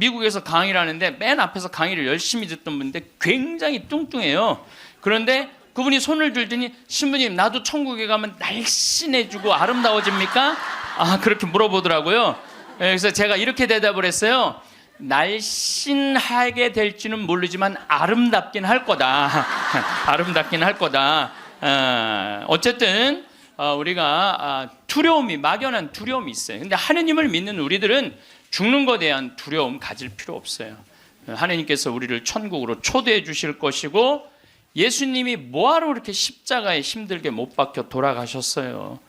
미국에서 강의를 하는데 맨 앞에서 강의를 열심히 듣던 분인데 굉장히 뚱뚱해요. 그런데 그분이 손을 들더니 신부님 나도 천국에 가면 날씬해지고 아름다워집니까? 그렇게 물어보더라고요. 그래서 제가 이렇게 대답을 했어요. 날씬하게 될지는 모르지만 아름답긴 할 거다. 아름답긴 할 거다. 어쨌든 우리가 두려움이, 막연한 두려움이 있어요. 근데 하느님을 믿는 우리들은 죽는 것에 대한 두려움 가질 필요 없어요. 하느님께서 우리를 천국으로 초대해 주실 것이고, 예수님이 뭐하러 그렇게 십자가에 힘들게 못 박혀 돌아가셨어요?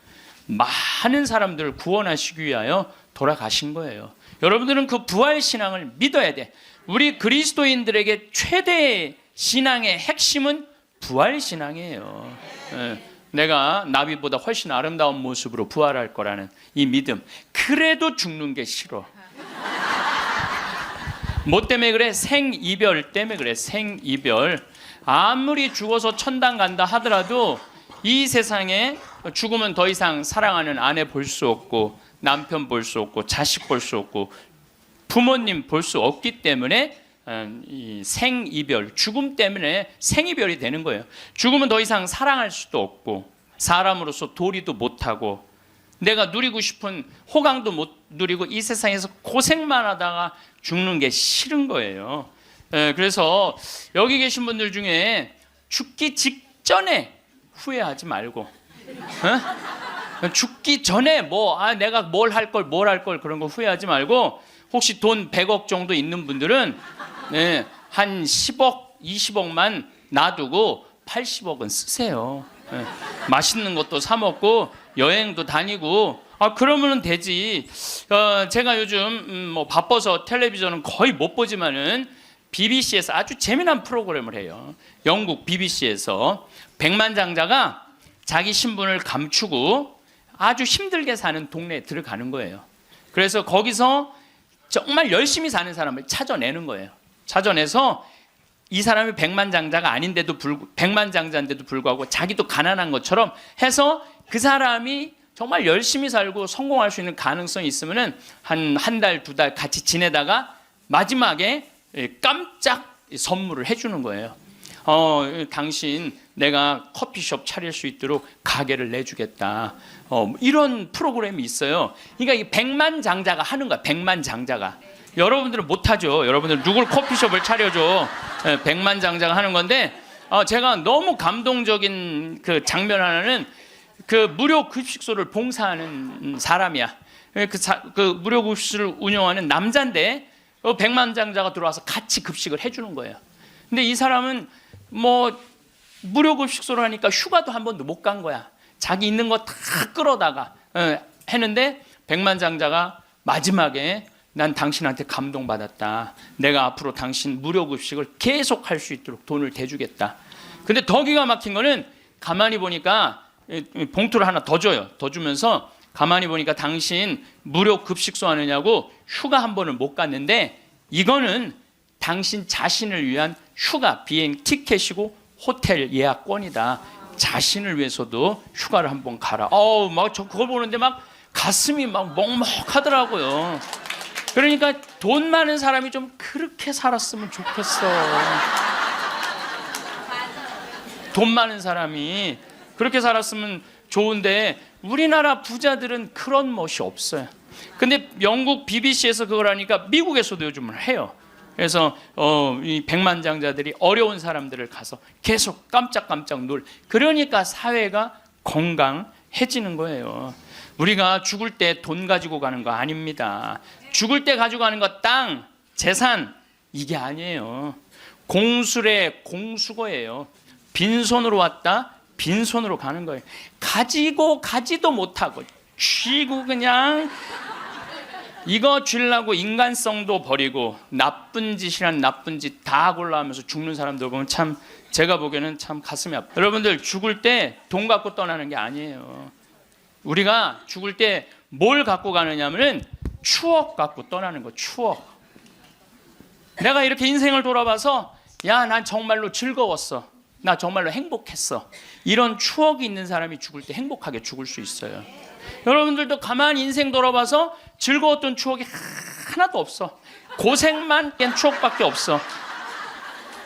많은 사람들을 구원하시기 위하여 돌아가신 거예요. 여러분들은 그 부활 신앙을 믿어야 돼. 우리 그리스도인들에게 최대의 신앙의 핵심은 부활 신앙이에요. 내가 나비보다 훨씬 아름다운 모습으로 부활할 거라는 이 믿음. 그래도 죽는 게 싫어. 뭐 때문에 그래? 생이별 때문에 그래. 생이별. 아무리 죽어서 천당 간다 하더라도 이 세상에 죽으면 더 이상 사랑하는 아내 볼 수 없고, 남편 볼 수 없고, 자식 볼 수 없고, 부모님 볼 수 없기 때문에 이 생이별, 죽음 때문에 생이별이 되는 거예요. 죽으면 더 이상 사랑할 수도 없고, 사람으로서 도리도 못하고, 내가 누리고 싶은 호강도 못 누리고, 이 세상에서 고생만 하다가 죽는 게 싫은 거예요. 그래서 여기 계신 분들 중에 죽기 직전에 후회하지 말고, 죽기 전에 내가 뭘 할 걸 그런 거 후회하지 말고, 혹시 돈 100억 정도 있는 분들은 한 10억, 20억만 놔두고 80억은 쓰세요. 맛있는 것도 사 먹고 여행도 다니고, 그러면 되지. 제가 요즘 바빠서 텔레비전은 거의 못 보지만은 BBC에서 아주 재미난 프로그램을 해요. 영국 BBC에서 백만장자가 자기 신분을 감추고 아주 힘들게 사는 동네에 들어가는 거예요. 그래서 거기서 정말 열심히 사는 사람을 찾아내는 거예요. 찾아내서 이 사람이 백만장자인데도 불구하고 자기도 가난한 것처럼 해서 그 사람이 정말 열심히 살고 성공할 수 있는 가능성이 있으면은 한 달, 2달 같이 지내다가 마지막에 깜짝 선물을 해주는 거예요. 당신 내가 커피숍 차릴 수 있도록 가게를 내주겠다. 이런 프로그램이 있어요. 그러니까 이 백만장자가 하는 거야. 백만장자가. 여러분들은 못하죠. 여러분들 누굴 커피숍을 차려줘. 백만장자가 하는 건데, 제가 너무 감동적인 그 장면 하나는, 그 무료 급식소를 봉사하는 사람이야. 그 무료 급식소를 운영하는 남자인데, 백만장자가 들어와서 같이 급식을 해주는 거예요. 근데 이 사람은 무료 급식소를 하니까 휴가도 한 번도 못 간 거야. 자기 있는 거 다 끌어다가 했는데, 백만장자가 마지막에 난 당신한테 감동받았다. 내가 앞으로 당신 무료 급식을 계속 할 수 있도록 돈을 대주겠다. 근데 더 기가 막힌 거는, 가만히 보니까 봉투를 하나 더 줘요. 더 주면서 가만히 보니까 당신 무료 급식소 하느냐고 휴가 한 번을 못 갔는데, 이거는 당신 자신을 위한 휴가 비행 티켓이고 호텔 예약권이다. 자신을 위해서도 휴가를 한번 가라. 저 그걸 보는데 막 가슴이 막 먹먹하더라고요. 그러니까 돈 많은 사람이 좀 그렇게 살았으면 좋겠어. 돈 많은 사람이 그렇게 살았으면 좋은데, 우리나라 부자들은 그런 멋이 없어요. 근데 영국 BBC에서 그걸 하니까 미국에서도 요즘은 해요. 그래서 이 백만장자들이 어려운 사람들을 가서 계속 깜짝깜짝 그러니까 사회가 건강해지는 거예요. 우리가 죽을 때 돈 가지고 가는 거 아닙니다. 죽을 때 가지고 가는 거 땅, 재산, 이게 아니에요. 공술의 공수거예요. 빈손으로 왔다, 빈손으로 가는 거예요. 가지고 가지도 못하고 쥐고 그냥 이거 주려고 인간성도 버리고 나쁜 짓이란 나쁜 짓 다 골라하면서 죽는 사람들 보면 참, 제가 보기에는 참 가슴이 아파요. 여러분들 죽을 때 돈 갖고 떠나는 게 아니에요. 우리가 죽을 때 뭘 갖고 가느냐면은 추억 갖고 떠나는 거. 추억. 내가 이렇게 인생을 돌아봐서, 야, 난 정말로 즐거웠어, 나 정말로 행복했어, 이런 추억이 있는 사람이 죽을 때 행복하게 죽을 수 있어요. 여러분들도 가만히 인생 돌아봐서 즐거웠던 추억이 하나도 없어. 고생만 깬 추억밖에 없어.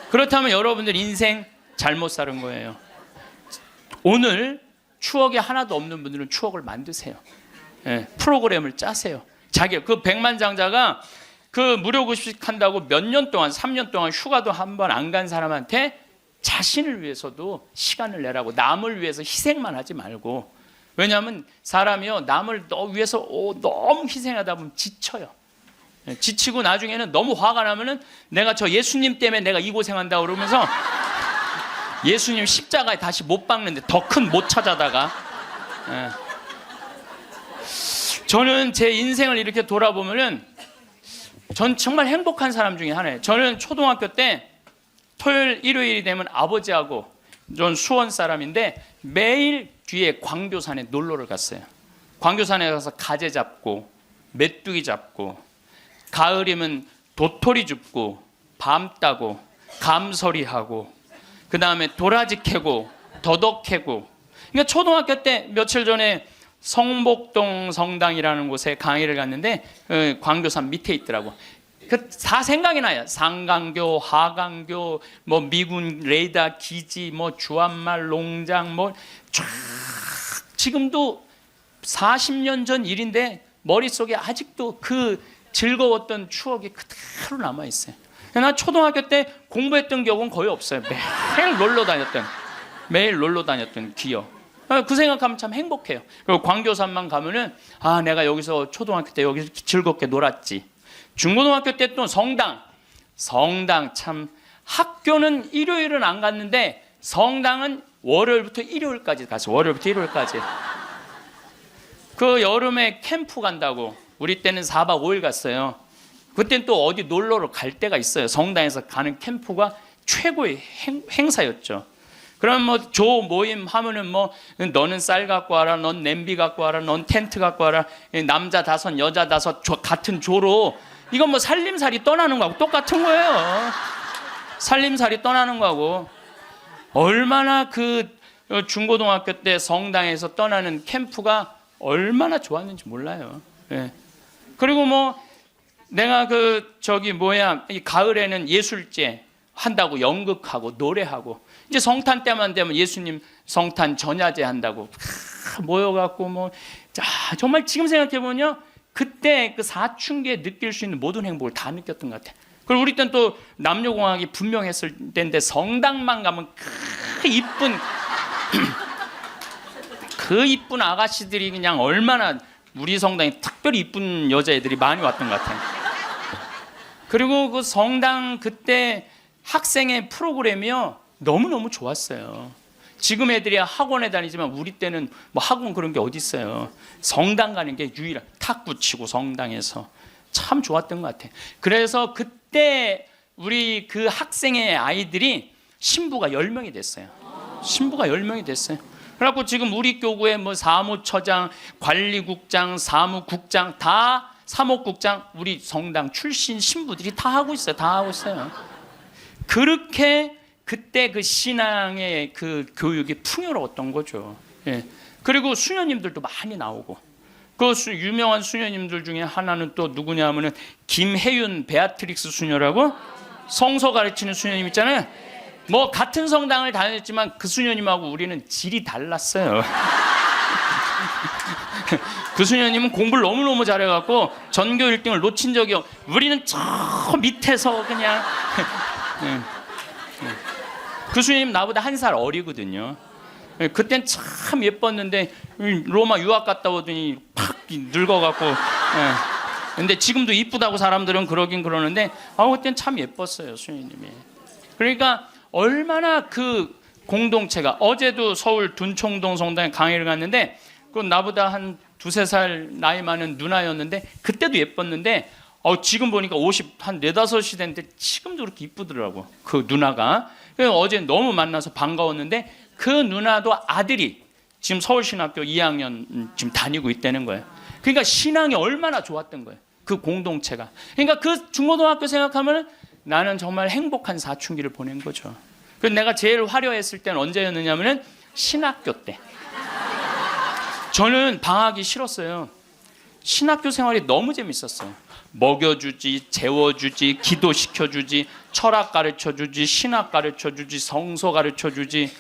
그렇다면 여러분들 인생 잘못 사는 거예요. 오늘 추억이 하나도 없는 분들은 추억을 만드세요. 예, 프로그램을 짜세요. 자기 그 백만장자가 그 무료급식 한다고 몇 년 동안 3년 동안 휴가도 한 번 안 간 사람한테 자신을 위해서도 시간을 내라고, 남을 위해서 희생만 하지 말고. 왜냐하면 사람이요, 남을 위해서 너무 희생하다 보면 지쳐요. 지치고 나중에는 너무 화가 나면은 내가 저 예수님 때문에 내가 이 고생한다 그러면서 예수님 십자가에 다시 못 박는데 더 큰 못 찾아다가. 저는 제 인생을 이렇게 돌아보면은 전 정말 행복한 사람 중에 하나예요. 저는 초등학교 때 토요일 일요일이 되면 아버지하고, 전 수원 사람인데 매일 뒤에 광교산에 놀러를 갔어요. 광교산에 가서 가재 잡고 메뚜기 잡고, 가을이면 도토리 줍고 밤 따고 감서리하고, 그 다음에 도라지 캐고 더덕 캐고. 그러니까 초등학교 때 며칠 전에 성복동 성당이라는 곳에 강의를 갔는데 광교산 밑에 있더라고. 그 다 생각이 나요. 상강교, 하강교, 뭐 미군 레이더 기지, 뭐 주한말 농장, 뭐 쫙 지금도 40년 전 일인데 머릿속에 아직도 그 즐거웠던 추억이 그대로 남아 있어요. 나 초등학교 때 공부했던 기억은 거의 없어요. 매일 놀러 다녔던 기억. 그 생각하면 참 행복해요. 그리고 광교산만 가면은 내가 여기서 초등학교 때 여기서 즐겁게 놀았지. 중고등학교 때 또 성당 참, 학교는 일요일은 안 갔는데 성당은 월요일부터 일요일까지 갔어요. 월요일부터 일요일까지. 그 여름에 캠프 간다고 우리 때는 4박 5일 갔어요. 그때는 또 어디 놀러를 갈 때가 있어요. 성당에서 가는 캠프가 최고의 행사였죠. 그럼 뭐 조 모임 하면은 뭐 너는 쌀 갖고 와라, 넌 냄비 갖고 와라, 넌 텐트 갖고 와라, 남자 5 여자 5 같은 조로, 이건 뭐 살림살이 떠나는 거하고 똑같은 거예요. 살림살이 떠나는 거하고. 얼마나 그 중고등학교 때 성당에서 떠나는 캠프가 얼마나 좋았는지 몰라요. 예. 그리고 뭐 내가 이 가을에는 예술제 한다고 연극하고 노래하고, 이제 성탄 때만 되면 예수님 성탄 전야제 한다고 모여갖고 뭐, 정말 지금 생각해보면 그때 그 사춘기에 느낄 수 있는 모든 행복을 다 느꼈던 것 같아. 그리고 우리 때는 또 남녀공학이 분명했을 때인데 성당만 가면 그 이쁜 아가씨들이 그냥 얼마나, 우리 성당에 특별히 이쁜 여자애들이 많이 왔던 것 같아요. 그리고 그 성당 그때 학생의 프로그램이요 너무너무 좋았어요. 지금 애들이 학원에 다니지만 우리 때는 뭐 학원 그런 게 어디 있어요. 성당 가는 게 유일한, 탁구 치고 성당에서 참 좋았던 것 같아요. 그래서 그때 우리 그 학생의 아이들이 신부가 10명이 됐어요. 신부가 10명이 됐어요. 그래갖고 지금 우리 교구에 뭐 사무처장, 관리국장, 사무국장, 다 사목국장, 우리 성당 출신 신부들이 다 하고 있어요. 다 하고 있어요. 그렇게 그때 그 신앙의 그 교육이 풍요로웠던 거죠. 예. 그리고 수녀님들도 많이 나오고, 그 유명한 수녀님들 중에 하나는 또 누구냐면은 김혜윤 베아트릭스 수녀라고, 성서 가르치는 수녀님 있잖아요. 뭐 같은 성당을 다녔지만 그 수녀님하고 우리는 질이 달랐어요. 그 수녀님은 공부를 너무너무 잘해갖고 전교 1등을 놓친 적이 우리는 저 밑에서 그냥 그 수녀님 나보다 1살 어리거든요. 그땐 참 예뻤는데 로마 유학 갔다 오더니 팍 늙어갖고. 근데 지금도 이쁘다고 사람들은 그러긴 그러는데 그땐 참 예뻤어요, 수녀님이. 그러니까 얼마나 그 공동체가, 어제도 서울 둔총동 성당에 강의를 갔는데 그 나보다 한 2-3살 나이 많은 누나였는데 그때도 예뻤는데 지금 보니까 50, 4-5이 됐는데 지금도 그렇게 이쁘더라고, 그 누나가. 어제 너무 만나서 반가웠는데 그 누나도 아들이 지금 서울신학교 2학년 지금 다니고 있다는 거예요. 그러니까 신앙이 얼마나 좋았던 거예요, 그 공동체가. 그러니까 그 중고등학교 생각하면 나는 정말 행복한 사춘기를 보낸 거죠. 그래서 내가 제일 화려했을 때는 언제였느냐면은 신학교 때. 저는 방학이 싫었어요. 신학교 생활이 너무 재밌었어요. 먹여주지, 재워주지, 기도시켜주지, 철학 가르쳐주지, 신학 가르쳐주지, 성서 가르쳐주지.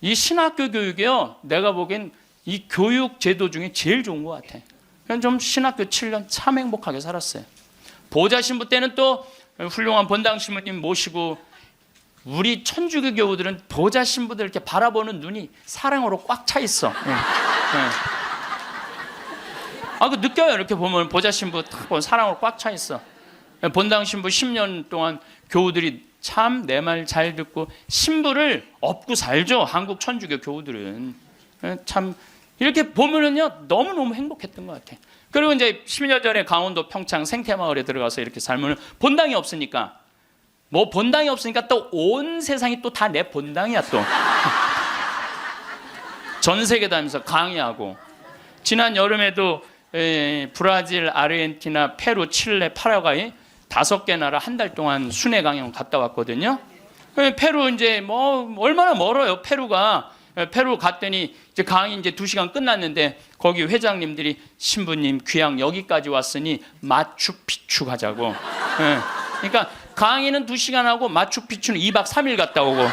이 신학교 교육이요, 내가 보기엔 이 교육 제도 중에 제일 좋은 것 같아. 그냥 좀 신학교 7년 참 행복하게 살았어요. 보좌 신부 때는 또 훌륭한 본당 신부님 모시고, 우리 천주교 교우들은 보좌 신부들 이렇게 바라보는 눈이 사랑으로 꽉 차 있어. 그 느껴요. 이렇게 보면 보좌 신부 딱 보면 사랑으로 꽉 차 있어. 본당 신부 10년 동안 교우들이 참 내 말 잘 듣고 신부를 업고 살죠. 한국 천주교 교우들은 참 이렇게 보면은요 너무너무 행복했던 것 같아. 그리고 이제 10년 전에 강원도 평창 생태마을에 들어가서 이렇게 살면 본당이 없으니까, 뭐 본당이 없으니까 또 온 세상이 또 다 내 본당이야. 또 전 세계 다니면서 강의하고, 지난 여름에도 브라질, 아르헨티나, 페루, 칠레, 파라과이 5개 나라 한 달 동안 순회 강연 갔다 왔거든요. 페루 이제 뭐 얼마나 멀어요. 페루가. 페루 갔더니 이제 강의 이제 2시간 끝났는데 거기 회장님들이 신부님 귀양 여기까지 왔으니 마추픽추 가자고. 그러니까 강의는 2시간 하고 마추픽추는 2박 3일 갔다 오고.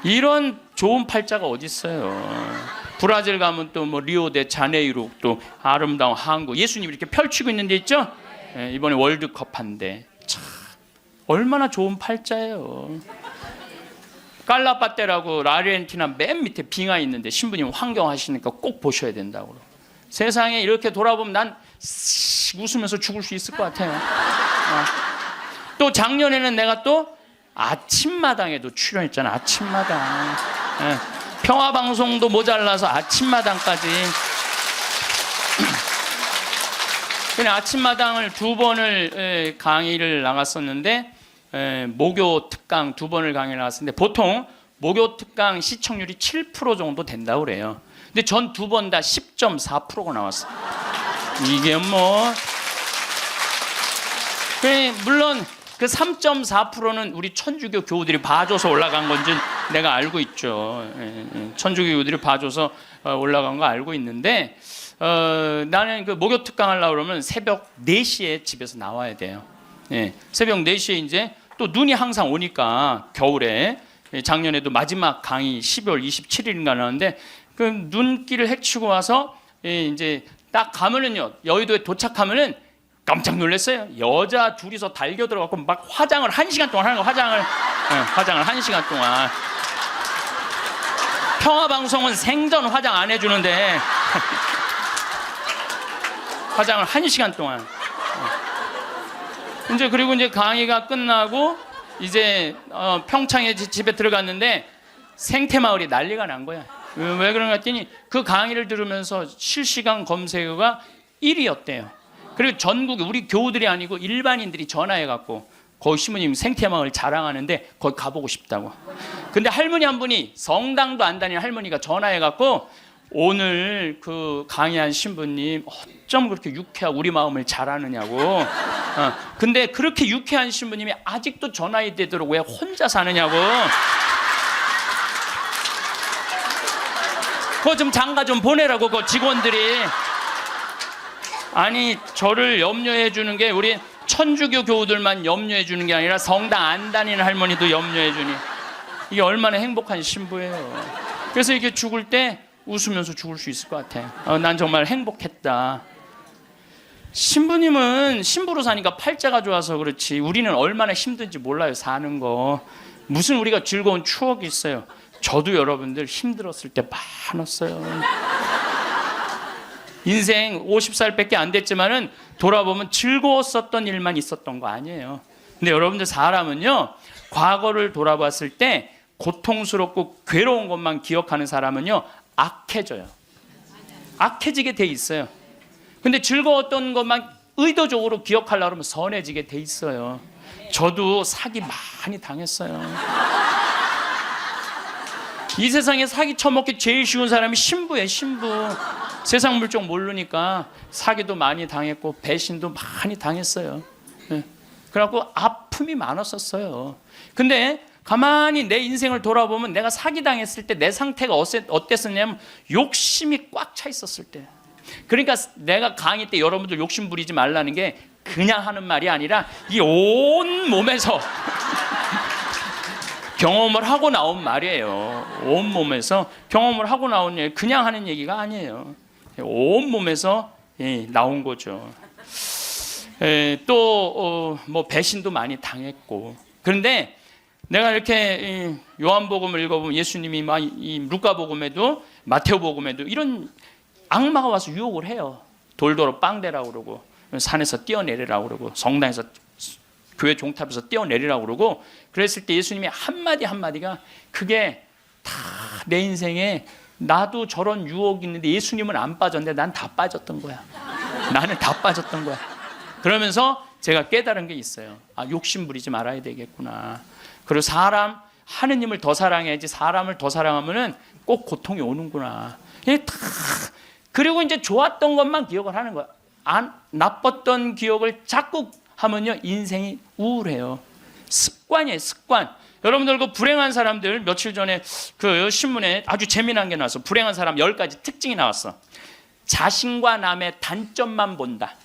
이런 좋은 팔자가 어디 있어요. 브라질 가면 또 뭐 리오데자네이루 또 아름다운 항구, 예수님이 이렇게 펼치고 있는 데 있죠. 이번에 월드컵 한대. 참 얼마나 좋은 팔자예요. 깔라파테라고 아르헨티나 맨 밑에 빙하 있는데 신부님 환경하시니까 꼭 보셔야 된다고. 세상에 이렇게 돌아보면 난 웃으면서 죽을 수 있을 것 같아요. 또 작년에는 내가 또 아침마당에도 출연했잖아. 아침마당. 평화방송도 모자라서 아침마당까지. 그냥 아침마당을 2번을 강의를 나갔었는데, 목요 특강 2번을 강의를 나갔었는데, 보통 목요 특강 시청률이 7% 정도 된다고 그래요. 근데 전 2번 다 10.4%가 나왔어요. 이게 뭐 물론 그 3.4%는 우리 천주교 교우들이 봐줘서 올라간 건지 내가 알고 있죠. 천주교 교우들이 봐줘서 올라간 거 알고 있는데, 나는 그 목요 특강 하려고 그러면 새벽 4시에 집에서 나와야 돼요. 새벽 4시에 이제 또 눈이 항상 오니까, 겨울에 작년에도 마지막 강의 12월 27일인가 나왔는데, 그 눈길을 헤치고 와서 이제 딱 가면은요, 여의도에 도착하면은 깜짝 놀랐어요. 여자 둘이서 달겨 들어가고 막 화장을 1시간 동안 하는 거. 화장을 1시간 동안. 평화방송은 생전 화장 안 해주는데 화장을 1시간 동안. 이제 그리고 이제 강의가 끝나고 이제 평창에 집에 들어갔는데 생태마을이 난리가 난 거야. 왜 그런가 했더니 그 강의를 들으면서 실시간 검색어가 1위였대요. 그리고 전국에 우리 교우들이 아니고 일반인들이 전화해갖고 거기 신부님 생태마을 자랑하는데 거기 가보고 싶다고. 근데 할머니 한 분이, 성당도 안 다니는 할머니가 전화해갖고, 오늘 그 강의한 신부님 어쩜 그렇게 유쾌하고 우리 마음을 잘 아느냐고. 근데 그렇게 유쾌한 신부님이 아직도 전화해 되도록 왜 혼자 사느냐고. 그거 좀 장가 좀 보내라고, 그 직원들이. 아니, 저를 염려해 주는 게 우리 천주교 교우들만 염려해 주는 게 아니라 성당 안 다니는 할머니도 염려해 주니 이게 얼마나 행복한 신부예요. 그래서 이렇게 죽을 때 웃으면서 죽을 수 있을 것 같아. 난 정말 행복했다. 신부님은 신부로 사니까 팔자가 좋아서 그렇지, 우리는 얼마나 힘든지 몰라요. 사는 거 무슨 우리가 즐거운 추억이 있어요. 저도 여러분들 힘들었을 때 많았어요. 인생 50살밖에 안 됐지만은 돌아보면 즐거웠었던 일만 있었던 거 아니에요. 근데 여러분들 사람은요, 과거를 돌아봤을 때 고통스럽고 괴로운 것만 기억하는 사람은요 악해져요. 악해지게 돼 있어요. 근데 즐거웠던 것만 의도적으로 기억하려고 하면 선해지게 돼 있어요. 저도 사기 많이 당했어요. 이 세상에 사기 쳐먹기 제일 쉬운 사람이 신부예요. 신부. 세상 물정 모르니까 사기도 많이 당했고 배신도 많이 당했어요. 그래갖고 아픔이 많았었어요. 근데 가만히 내 인생을 돌아보면 내가 사기당했을 때 내 상태가 어땠었냐면 욕심이 꽉 차 있었을 때. 그러니까 내가 강의 때 여러분들 욕심 부리지 말라는 게 그냥 하는 말이 아니라 이 온 몸에서 경험을 하고 나온 말이에요. 온 몸에서 경험을 하고 나온 얘기, 그냥 하는 얘기가 아니에요. 온 몸에서 나온 거죠. 또 뭐 배신도 많이 당했고. 그런데 내가 이렇게 요한복음을 읽어보면 예수님이 이 루카복음에도 마테오복음에도 이런 악마가 와서 유혹을 해요. 돌도로 빵대라고 그러고 산에서 뛰어내리라고 그러고 성당에서 교회 종탑에서 뛰어내리라고 그러고 그랬을 때 예수님이 한마디 한마디가 그게 다 내 인생에 나도 저런 유혹이 있는데 예수님은 안 빠졌는데 난 다 빠졌던 거야. 나는 다 빠졌던 거야. 그러면서 제가 깨달은 게 있어요. 아, 욕심 부리지 말아야 되겠구나. 그리고 하느님을 더 사랑해야지 사람을 더 사랑하면은 꼭 고통이 오는구나. 그리고 이제 좋았던 것만 기억을 하는 거야. 나빴던 기억을 자꾸 하면요 인생이 우울해요. 습관이에요, 습관. 여러분들 그 불행한 사람들 며칠 전에 그 신문에 아주 재미난 게 나왔어. 불행한 사람 10가지 특징이 나왔어. 자신과 남의 단점만 본다.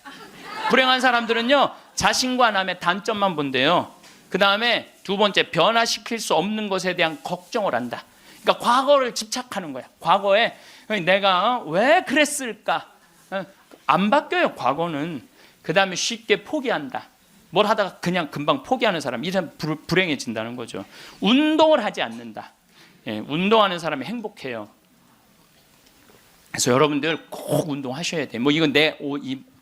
불행한 사람들은요 자신과 남의 단점만 본대요. 그 다음에 두 번째, 변화시킬 수 없는 것에 대한 걱정을 한다. 그러니까 과거를 집착하는 거야. 과거에 내가 왜 그랬을까? 안 바뀌어요, 과거는. 그 다음에 쉽게 포기한다. 뭘 하다가 그냥 금방 포기하는 사람, 이 사람 불행해진다는 거죠. 운동을 하지 않는다. 운동하는 사람이 행복해요. 그래서 여러분들 꼭 운동하셔야 돼. 뭐 이건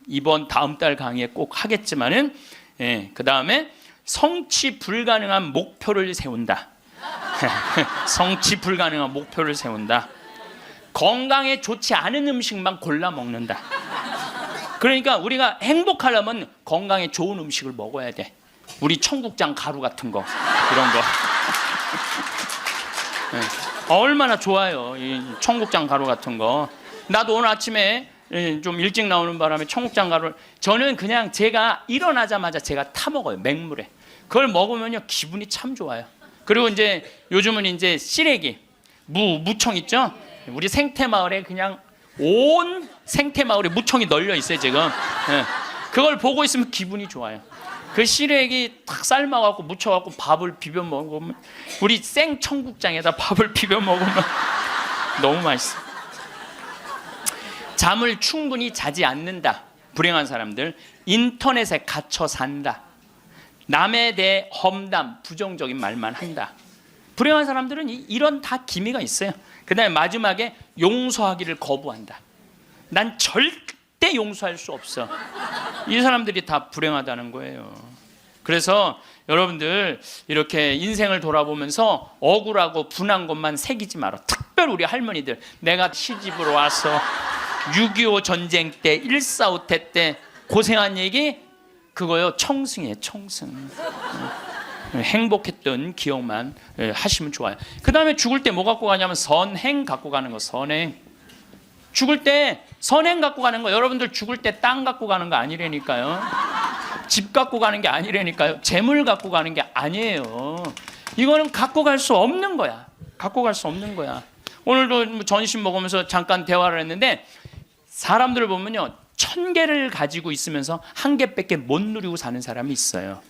이번 다음 달 강의에 꼭 하겠지만은, 그 다음에 성취 불가능한 목표를 세운다. 성취 불가능한 목표를 세운다. 건강에 좋지 않은 음식만 골라 먹는다. 그러니까 우리가 행복하려면 건강에 좋은 음식을 먹어야 돼. 우리 청국장 가루 같은 거, 이런 거. 얼마나 좋아요, 이 청국장 가루 같은 거. 나도 오늘 아침에 좀 일찍 나오는 바람에 청국장 가루를, 저는 그냥 제가 일어나자마자 제가 타 먹어요, 맹물에. 그걸 먹으면요 기분이 참 좋아요. 그리고 이제 요즘은 이제 시래기, 무청 있죠? 우리 생태마을에 그냥 온 생태마을에 무청이 널려 있어요 지금. 그걸 보고 있으면 기분이 좋아요. 그 시래기 탁 삶아갖고 무쳐갖고 밥을 비벼 먹으면, 우리 생청국장에다 밥을 비벼 먹으면 너무 맛있어. 잠을 충분히 자지 않는다. 불행한 사람들. 인터넷에 갇혀 산다. 남에 대해 험담, 부정적인 말만 한다. 불행한 사람들은 이런 다 기미가 있어요. 그 다음에 마지막에 용서하기를 거부한다. 난 절대 용서할 수 없어. 이 사람들이 다 불행하다는 거예요. 그래서 여러분들 이렇게 인생을 돌아보면서 억울하고 분한 것만 새기지 마라. 특별히 우리 할머니들, 내가 시집으로 와서 6.25 전쟁 때 1.4.5태 때 고생한 얘기, 그거요 청승이에요, 청승. 행복했던 기억만 하시면 좋아요. 그 다음에 죽을 때 뭐 갖고 가냐면 선행 갖고 가는 거. 선행. 죽을 때 선행 갖고 가는 거. 여러분들 죽을 때 땅 갖고 가는 거 아니라니까요. 집 갖고 가는 게 아니라니까요. 재물 갖고 가는 게 아니에요. 이거는 갖고 갈 수 없는 거야. 갖고 갈 수 없는 거야. 오늘도 전심 먹으면서 잠깐 대화를 했는데, 사람들을 보면요 1000개를 가지고 있으면서 1개밖에 못 누리고 사는 사람이 있어요.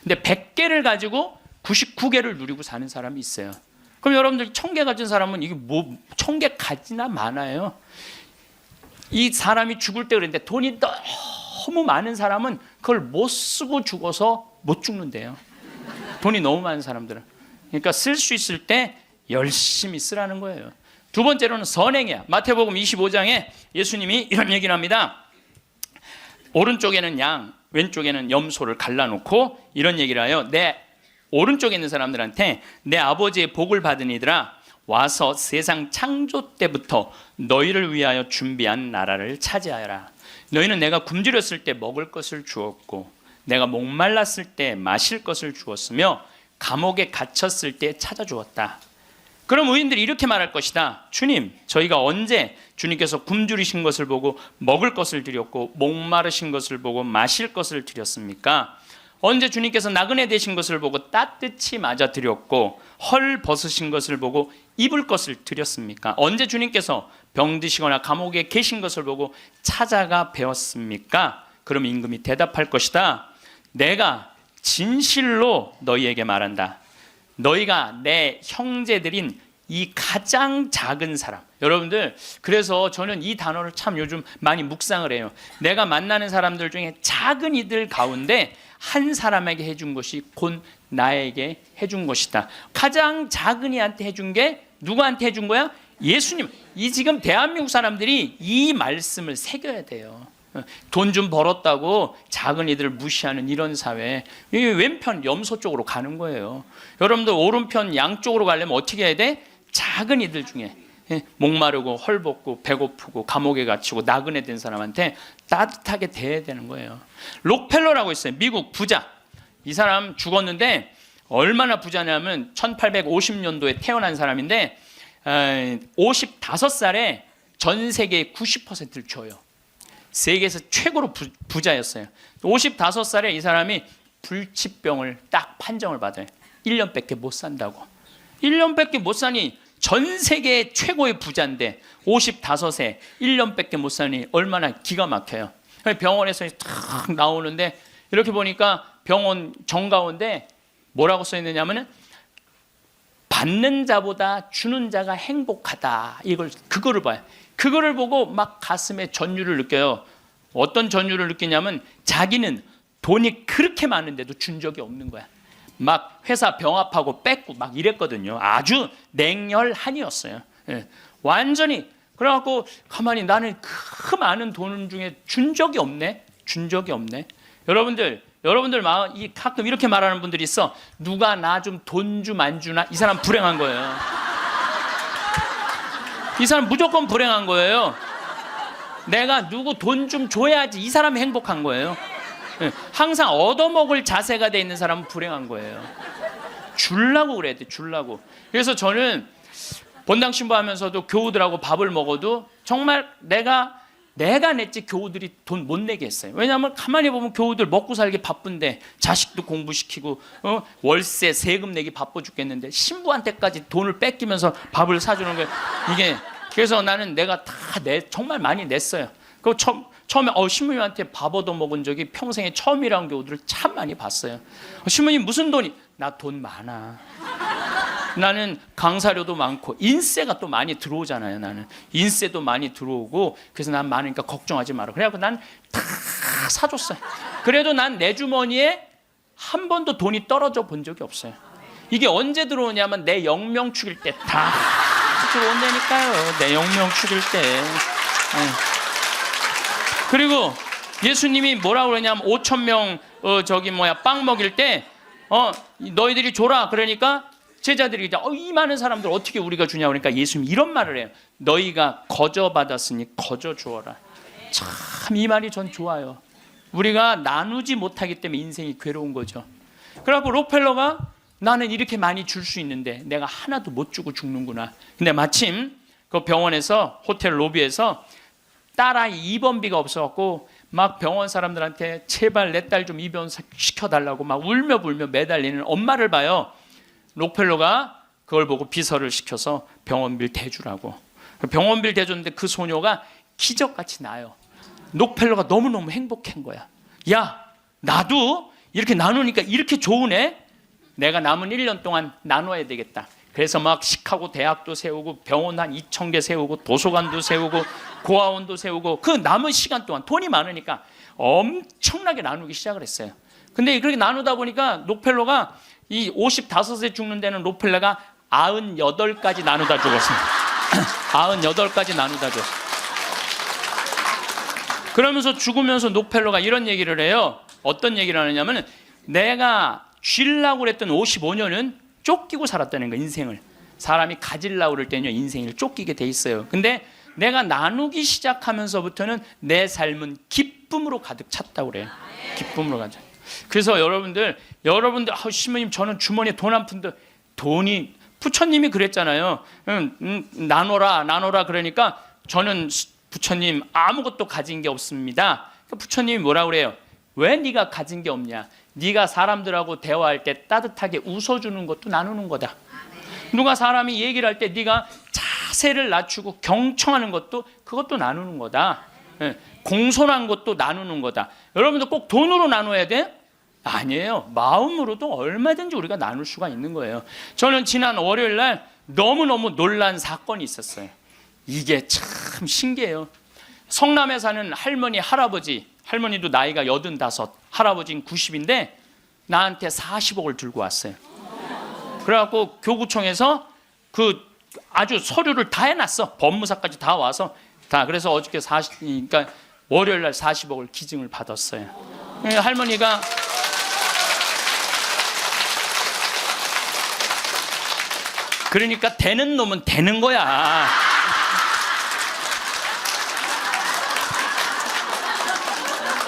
근데 100개를 가지고 99개를 누리고 사는 사람이 있어요. 그럼 여러분들 1000개 가진 사람은 이게 뭐 1000개 가지나 많아요. 이 사람이 죽을 때 그랬는데 돈이 너무 많은 사람은 그걸 못 쓰고 죽어서 못 죽는데요. 돈이 너무 많은 사람들은. 그러니까 쓸 수 있을 때 열심히 쓰라는 거예요. 두 번째로는 선행이야. 마태복음 25장에 예수님이 이런 얘기를 합니다. 오른쪽에는 양, 왼쪽에는 염소를 갈라놓고 이런 얘기를 해요. 내 오른쪽에 있는 사람들한테 내 아버지의 복을 받은 이들아, 와서 세상 창조 때부터 너희를 위하여 준비한 나라를 차지하여라. 너희는 내가 굶주렸을 때 먹을 것을 주었고, 내가 목말랐을 때 마실 것을 주었으며, 감옥에 갇혔을 때 찾아주었다. 그럼 의인들이 이렇게 말할 것이다. 주님, 저희가 언제 주님께서 굶주리신 것을 보고 먹을 것을 드렸고 목마르신 것을 보고 마실 것을 드렸습니까? 언제 주님께서 나그네 되신 것을 보고 따뜻히 맞아 드렸고 헐 벗으신 것을 보고 입을 것을 드렸습니까? 언제 주님께서 병드시거나 감옥에 계신 것을 보고 찾아가 배웠습니까? 그럼 임금이 대답할 것이다. 내가 진실로 너희에게 말한다. 너희가 내 형제들인 이 가장 작은 사람. 여러분들, 그래서 저는 이 단어를 참 요즘 많이 묵상을 해요. 내가 만나는 사람들 중에 작은 이들 가운데 한 사람에게 해준 것이 곧 나에게 해준 것이다. 가장 작은 이한테 해준 게 누구한테 해준 거야? 예수님. 이 지금 대한민국 사람들이 이 말씀을 새겨야 돼요. 돈 좀 벌었다고 작은 이들을 무시하는 이런 사회, 이 왼편 염소 쪽으로 가는 거예요. 여러분들 오른편 양쪽으로 가려면 어떻게 해야 돼? 작은 이들 중에 목마르고 헐벗고 배고프고 감옥에 갇히고 나그네 된 사람한테 따뜻하게 대해야 되는 거예요. 록펠러라고 있어요. 미국 부자. 이 사람 죽었는데 얼마나 부자냐면 1850년도에 태어난 사람인데 55살에 전 세계의 90%를 줘요. 세계에서 최고로 부자였어요. 55살에 이 사람이 불치병을 딱 판정을 받아요. 1년밖에 못 산다고. 1년밖에 못 사니 전 세계 최고의 부자인데 55세 1년밖에 못 사니 얼마나 기가 막혀요. 병원에서 탁 나오는데 이렇게 보니까 병원 정가운데 뭐라고 써 있느냐면은 받는 자보다 주는 자가 행복하다. 그거를 봐요. 그거를 보고 막 가슴에 전율을 느껴요. 어떤 전율을 느끼냐면 자기는 돈이 그렇게 많은데도 준 적이 없는 거야. 막 회사 병합하고 뺏고 막 이랬거든요. 아주 냉혈한이었어요. 예. 완전히. 그래갖고 가만히 나는 그 많은 돈 중에 준 적이 없네. 준 적이 없네. 여러분들 마음 가끔 이렇게 말하는 분들이 있어. 누가 나 좀 돈 좀 안 주나? 이 사람 불행한 거예요. 이 사람 무조건 불행한 거예요. 내가 누구 돈 좀 줘야지 이 사람이 행복한 거예요. 항상 얻어먹을 자세가 돼 있는 사람은 불행한 거예요. 주려고 그래야 돼. 주려고. 그래서 저는 본당 신부하면서도 교우들하고 밥을 먹어도 정말 내가 냈지 교우들이 돈 못 내게 했어요. 왜냐하면 가만히 보면 교우들 먹고 살기 바쁜데 자식도 공부시키고 월세 세금 내기 바빠 죽겠는데 신부한테까지 돈을 뺏기면서 밥을 사주는 거예요. 이게 그래서 나는 내가 다 정말 많이 냈어요. 그 처음에 신부님한테 밥 얻어 먹은 적이 평생에 처음이라는 교우들을 참 많이 봤어요. 신부님 무슨 돈이? 나 돈 많아. 나는 강사료도 많고 인세가 또 많이 들어오잖아요. 나는 인세도 많이 들어오고 그래서 난 많으니까 걱정하지 마라. 그래갖고 난 다 사줬어요. 그래도 난 내 주머니에 한 번도 돈이 떨어져 본 적이 없어요. 이게 언제 들어오냐면 내 영명 축일 때 다 들어온다니까요. 내 영명 축일 때. 그리고 예수님이 뭐라고 그러냐면 5,000명 빵 먹일 때 너희들이 줘라. 그러니까 제자들이 이 많은 사람들 어떻게 우리가 주냐 그러니까 예수님이 이런 말을 해요. 너희가 거저 받았으니 거저 주어라. 참 이 말이 전 좋아요. 우리가 나누지 못하기 때문에 인생이 괴로운 거죠. 그래갖고 록펠러가 나는 이렇게 많이 줄 수 있는데 내가 하나도 못 주고 죽는구나. 근데 마침 그 병원에서 호텔 로비에서 딸아이 입원비가 없어갖고 막 병원 사람들한테 제발 내 딸 좀 입원 시켜달라고 막 울며 불며 매달리는 엄마를 봐요. 록펠러가 그걸 보고 비서를 시켜서 병원비를 대주라고. 병원비를 대줬는데 그 소녀가 기적같이 나아요. 록펠러가 너무너무 행복한 거야. 야, 나도 이렇게 나누니까 이렇게 좋으네. 내가 남은 1년 동안 나눠야 되겠다. 그래서 막 시카고 대학도 세우고 병원 한 2,000개 세우고 도서관도 세우고 고아원도 세우고 그 남은 시간 동안 돈이 많으니까 엄청나게 나누기 시작을 했어요. 근데 그렇게 나누다 보니까 록펠러가 이 55세 죽는 데는 록펠러가 98까지 나누다 죽었습니다. 98까지 나누다 죽었어요. 그러면서 죽으면서 록펠러가 이런 얘기를 해요. 어떤 얘기를 하느냐면 내가 쥐려고 그랬던 55년은 쫓기고 살았다는 거예요. 인생을. 사람이 가지려고 그럴 때는요 인생을 쫓기게 돼 있어요. 근데 내가 나누기 시작하면서부터는 내 삶은 기쁨으로 가득 찼다고 그래요. 기쁨으로 가득. 그래서 여러분들 신부님 저는 주머니에 돈 한 푼도 돈이 부처님이 그랬잖아요. 나눠라 그러니까 저는 부처님 아무것도 가진 게 없습니다. 부처님이 뭐라 그래요? 왜 네가 가진 게 없냐? 네가 사람들하고 대화할 때 따뜻하게 웃어주는 것도 나누는 거다. 누가 사람이 얘기를 할 때 네가 자세를 낮추고 경청하는 것도 그것도 나누는 거다. 공손한 것도 나누는 거다. 여러분들 꼭 돈으로 나눠야 돼? 아니에요. 마음으로도 얼마든지 우리가 나눌 수가 있는 거예요. 저는 지난 월요일 날 너무너무 놀란 사건이 있었어요. 이게 참 신기해요. 성남에 사는 할머니, 할아버지, 할머니도 나이가 85, 할아버지는 90인데 나한테 40억을 들고 왔어요. 그래갖고 교구청에서 그 아주 서류를 다 해놨어. 법무사까지 다 와서 다. 그래서 어저께 그러니까 월요일 날 40억을 기증을 받았어요. 할머니가 그러니까 되는 놈은 되는 거야.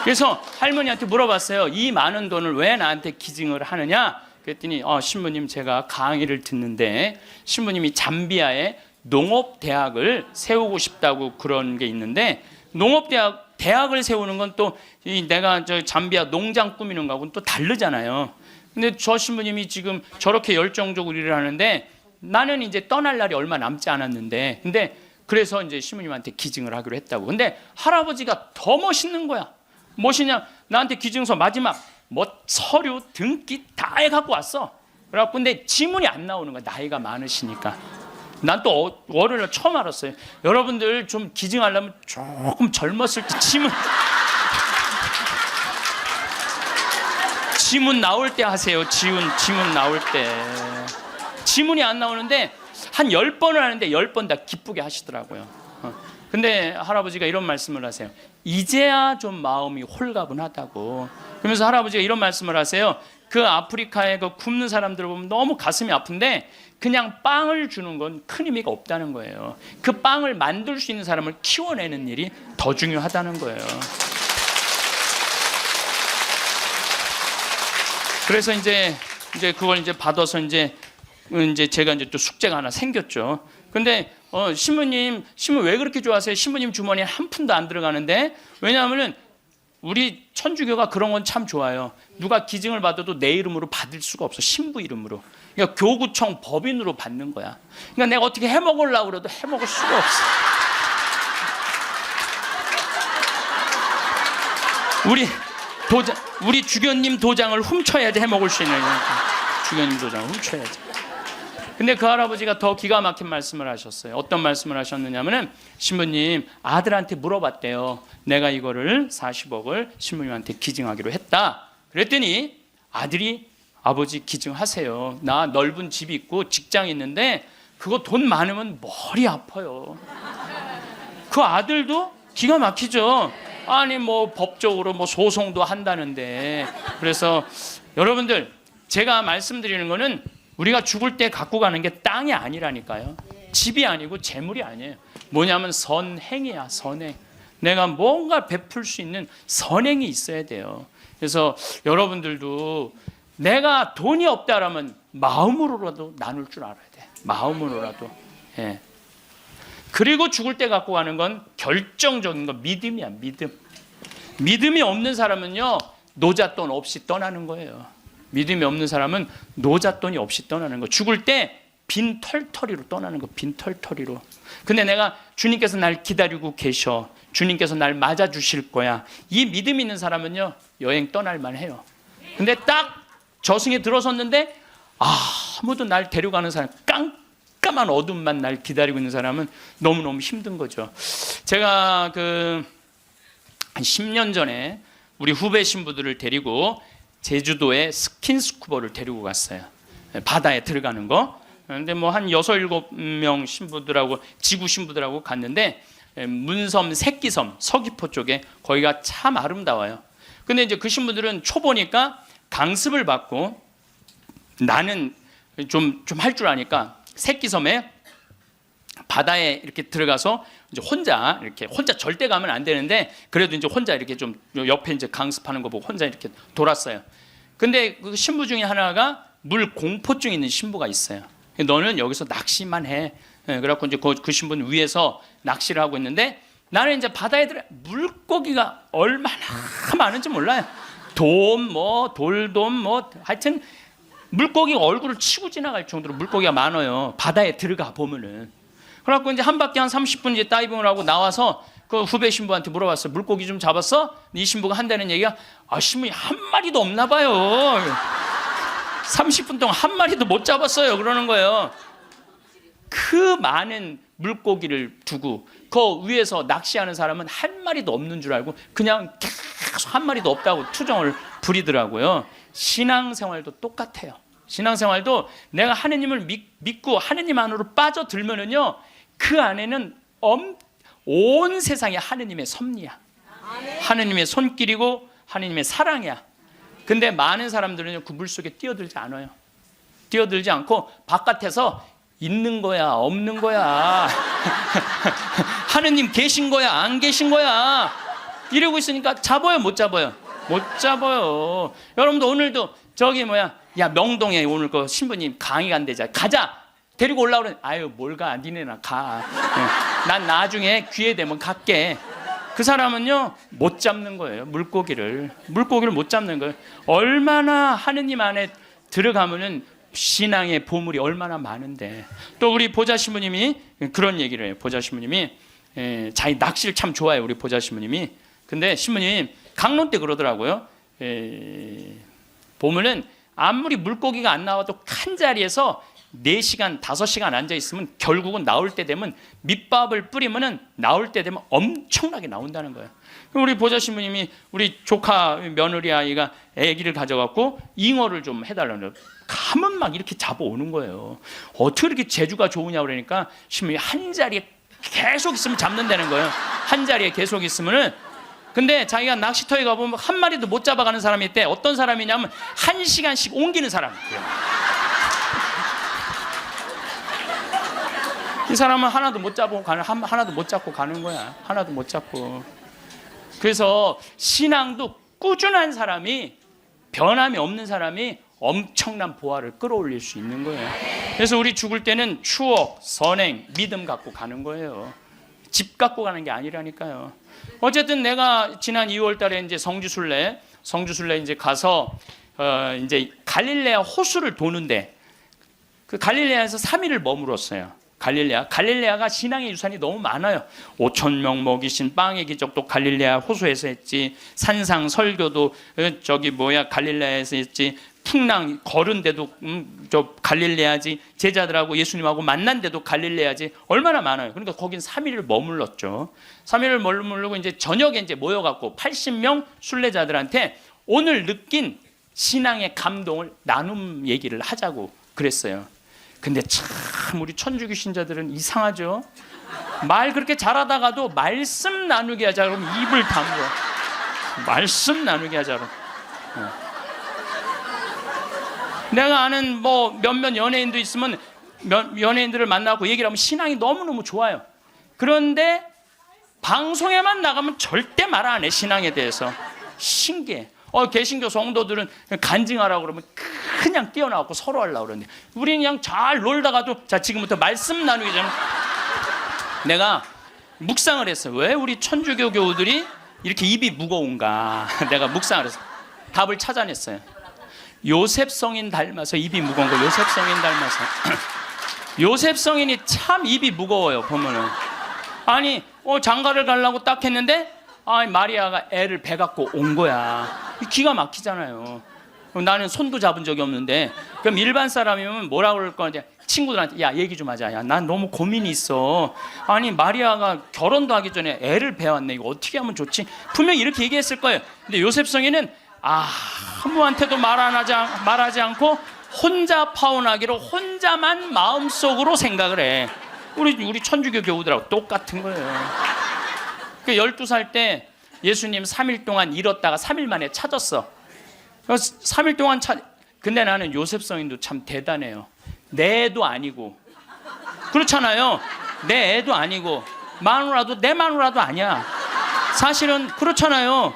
그래서 할머니한테 물어봤어요. 이 많은 돈을 왜 나한테 기증을 하느냐? 그랬더니 신부님, 제가 강의를 듣는데 신부님이 잠비아에 농업대학을 세우고 싶다고 그런 게 있는데, 대학을 세우는 건 또 내가 저 잠비아 농장 꾸미는 거하고는 또 다르잖아요. 근데 저 신부님이 지금 저렇게 열정적으로 일을 하는데 나는 이제 떠날 날이 얼마 남지 않았는데, 근데 그래서 이제 신부님한테 기증을 하기로 했다고. 근데 할아버지가 더 멋있는 거야. 무엇이냐? 나한테 기증서 마지막 서류 등기 다 해갖고 왔어. 그래갖고 근데 지문이 안 나오는 거야. 나이가 많으시니까. 난 또 월요일에 처음 알았어요. 여러분들 좀 기증하려면 조금 젊었을 때 지문 나올 때 하세요. 지문 나올 때. 지문이 안 나오는데 한 10번을 하는데 10번 다 기쁘게 하시더라고요. 근데 할아버지가 이런 말씀을 하세요. 이제야 좀 마음이 홀가분하다고. 그러면서 할아버지가 이런 말씀을 하세요. 그 아프리카에 그 굶는 사람들을 보면 너무 가슴이 아픈데 그냥 빵을 주는 건 큰 의미가 없다는 거예요. 그 빵을 만들 수 있는 사람을 키워내는 일이 더 중요하다는 거예요. 그래서 이제 그걸 이제 받아서 이제 제가 이제 또 숙제가 하나 생겼죠. 근데 신부님 왜 그렇게 좋아하세요? 신부님 주머니에 한 푼도 안 들어가는데. 왜냐하면은 우리 천주교가 그런 건 참 좋아요. 누가 기증을 받아도 내 이름으로 받을 수가 없어. 신부 이름으로. 그러니까 교구청 법인으로 받는 거야. 그러니까 내가 어떻게 해먹으려고 그래도 해먹을 수가 없어. 우리 주교님 도장을 훔쳐야지 해먹을 수 있는 거니까. 주교님 도장을 훔쳐야지. 근데 그 할아버지가 더 기가 막힌 말씀을 하셨어요. 어떤 말씀을 하셨느냐면은, 신부님 아들한테 물어봤대요. 내가 이거를 40억을 신부님한테 기증하기로 했다. 그랬더니 아들이, 아버지 기증하세요. 나 넓은 집이 있고 직장이 있는데 그거 돈 많으면 머리 아파요. 그 아들도 기가 막히죠. 아니 뭐 법적으로 뭐 소송도 한다는데. 그래서 여러분들, 제가 말씀드리는 거는 우리가 죽을 때 갖고 가는 게 땅이 아니라니까요. 집이 아니고 재물이 아니에요. 뭐냐면 선행이야. 선행. 내가 뭔가 베풀 수 있는 선행이 있어야 돼요. 그래서 여러분들도 내가 돈이 없다라면 마음으로라도 나눌 줄 알아야 돼. 마음으로라도. 예. 그리고 죽을 때 갖고 가는 건 결정적인 건 믿음이야. 믿음이 없는 사람은요, 노잣돈 없이 떠나는 거예요. 믿음이 없는 사람은 노잣돈이 없이 떠나는 거. 죽을 때 빈 털터리로 떠나는 거. 빈 털터리로. 근데 내가 주님께서 날 기다리고 계셔. 주님께서 날 맞아주실 거야. 이 믿음 있는 사람은요, 여행 떠날만 해요. 근데 딱 저승에 들어섰는데 아무도 날 데려가는 사람, 깜깜한 어둠만 날 기다리고 있는 사람은 너무너무 힘든 거죠. 제가 한 10년 전에 우리 후배 신부들을 데리고 제주도에 스킨스쿠버를 데리고 갔어요. 바다에 들어가는 거. 그런데 뭐 한 6, 7명 신부들하고, 지구 신부들하고 갔는데 문섬, 새끼섬, 서귀포 쪽에 거기가 참 아름다워요. 근데 이제 그 신부들은 초보니까 강습을 받고, 나는 좀 할 줄 아니까 새끼섬에 바다에 이렇게 들어가서 이제 혼자 절대 가면 안 되는데, 그래도 이제 혼자 이렇게 좀 옆에 이제 강습하는 거 보고 혼자 이렇게 돌았어요. 근데 그 신부 중에 하나가 물 공포증 있는 신부가 있어요. 너는 여기서 낚시만 해. 그래갖고 이제 그 신부는 위에서 낚시를 하고 있는데, 나는 이제 바다에 들어 물고기가 얼마나 많은지 몰라요. 돔, 뭐 돌돔, 뭐 하여튼 물고기가 얼굴을 치고 지나갈 정도로 물고기가 많아요. 바다에 들어가 보면은. 그래갖고 이제 한 바퀴 한 30분 이제 다이빙을 하고 나와서 그 후배 신부한테 물어봤어요. 물고기 좀 잡았어? 이 신부가 한다는 얘기가 신부님 한 마리도 없나 봐요. 30분 동안 한 마리도 못 잡았어요. 그러는 거예요. 그 많은 물고기를 두고 그 위에서 낚시하는 사람은 한 마리도 없는 줄 알고 그냥 계속 한 마리도 없다고 투정을 부리더라고요. 신앙생활도 똑같아요. 신앙생활도 내가 하느님을 믿고 하느님 안으로 빠져들면은요, 그 안에는 온 세상이 하느님의 섭리야. 하느님의 손길이고 하느님의 사랑이야. 근데 많은 사람들은 그 물속에 뛰어들지 않아요. 뛰어들지 않고 바깥에서 있는 거야, 없는 거야. 하느님 계신 거야, 안 계신 거야. 이러고 있으니까 잡아요, 못 잡아요? 못 잡아요. 여러분도 오늘도 야 명동에 오늘 그 신부님 강의 간대자 가자. 데리고 올라오래. 아유 뭘 가, 니네나 가. 난 나중에 기회 되면 갈게. 그 사람은요 못 잡는 거예요. 물고기를 못 잡는 거예요. 얼마나 하느님 안에 들어가면은 신앙의 보물이 얼마나 많은데. 또 우리 보좌 신부님이 그런 얘기를 해요. 보좌 신부님이 자기 낚시를 참 좋아해요. 우리 보좌 신부님이. 근데 신부님 강론 때 그러더라고요. 보면은 아무리 물고기가 안 나와도 한 자리에서 4시간, 5시간 앉아있으면 결국은 나올 때 되면 밑밥을 뿌리면은 나올 때 되면 엄청나게 나온다는 거예요. 우리 보좌 신부님이 우리 조카 며느리 아이가 아기를 가져갖고 잉어를 좀 해달라는 거예요. 가면 막 이렇게 잡아오는 거예요. 어떻게 이렇게 재주가 좋으냐 그러니까 신부님이 한 자리에 계속 있으면 잡는다는 거예요. 한 자리에 계속 있으면은. 근데 자기가 낚시터에 가보면 한 마리도 못 잡아가는 사람이 있대. 어떤 사람이냐면 1시간씩 옮기는 사람이에요. 이 사람은 하나도 못 잡고 하나도 못 잡고 가는 거야. 하나도 못 잡고. 그래서 신앙도 꾸준한 사람이, 변함이 없는 사람이 엄청난 보화를 끌어올릴 수 있는 거예요. 그래서 우리 죽을 때는 추억, 선행, 믿음 갖고 가는 거예요. 집 갖고 가는 게 아니라니까요. 어쨌든 내가 지난 2월 달에 이제 성주순례 이제 가서 이제 갈릴레아 호수를 도는데 그 갈릴레아에서 3일을 머물었어요. 갈릴레아가 신앙의 유산이 너무 많아요. 5,000명 먹이신 빵의 기적도 갈릴레아 호수에서 했지. 산상 설교도 갈릴레아에서 했지. 풍랑 걸은 데도 저 갈릴레아지. 제자들하고 예수님하고 만난 데도 갈릴레아지. 얼마나 많아요. 그러니까 거긴 3일을 머물렀죠. 3일을 머물고 이제 저녁에 이제 모여갖고 80명 순례자들한테 오늘 느낀 신앙의 감동을 나눔 얘기를 하자고 그랬어요. 근데 참 우리 천주교 신자들은 이상하죠. 말 그렇게 잘하다가도 말씀 나누게 하자 그러면 입을 다물어. 말씀 나누게 하자 그러면. 내가 아는 뭐 몇몇 연예인도 있으면 연예인들을 만나고 얘기를 하면 신앙이 너무너무 좋아요. 그런데 방송에만 나가면 절대 말 안 해. 신앙에 대해서. 신기해. 개신교 성도들은 간증하라고 그러면 그냥 뛰어나왔고 서로 하려고 그러는데 우리는 그냥 잘 놀다가도 자 지금부터 말씀 나누기 전에 내가 묵상을 했어요. 왜 우리 천주교 교우들이 이렇게 입이 무거운가. 내가 묵상을 해서 답을 찾아냈어요. 요셉 성인 닮아서 입이 무거운 거. 요셉 성인 닮아서. 요셉 성인이 참 입이 무거워요. 보면은 아니 장가를 가려고 딱 했는데 마리아가 애를 배 갖고 온 거야. 기가 막히잖아요. 나는 손도 잡은 적이 없는데 그럼 일반 사람이면 뭐라 그럴 거냐. 친구들한테 야 얘기 좀 하자. 야 난 너무 고민이 있어. 아니 마리아가 결혼도 하기 전에 애를 배웠네. 이거 어떻게 하면 좋지? 분명히 이렇게 얘기했을 거예요. 근데 요셉 성인은 아무한테도 말하지 않고 혼자 파혼하기로 혼자만 마음속으로 생각을 해. 우리 천주교 교우들하고 똑같은 거예요. 그 12살 때 예수님 3일 동안 잃었다가 3일 만에 찾았어. 3일 동안 근데 나는 요셉 성인도 참 대단해요. 내 애도 아니고 그렇잖아요. 내 애도 아니고 마누라도 내 마누라도 아니야. 사실은 그렇잖아요.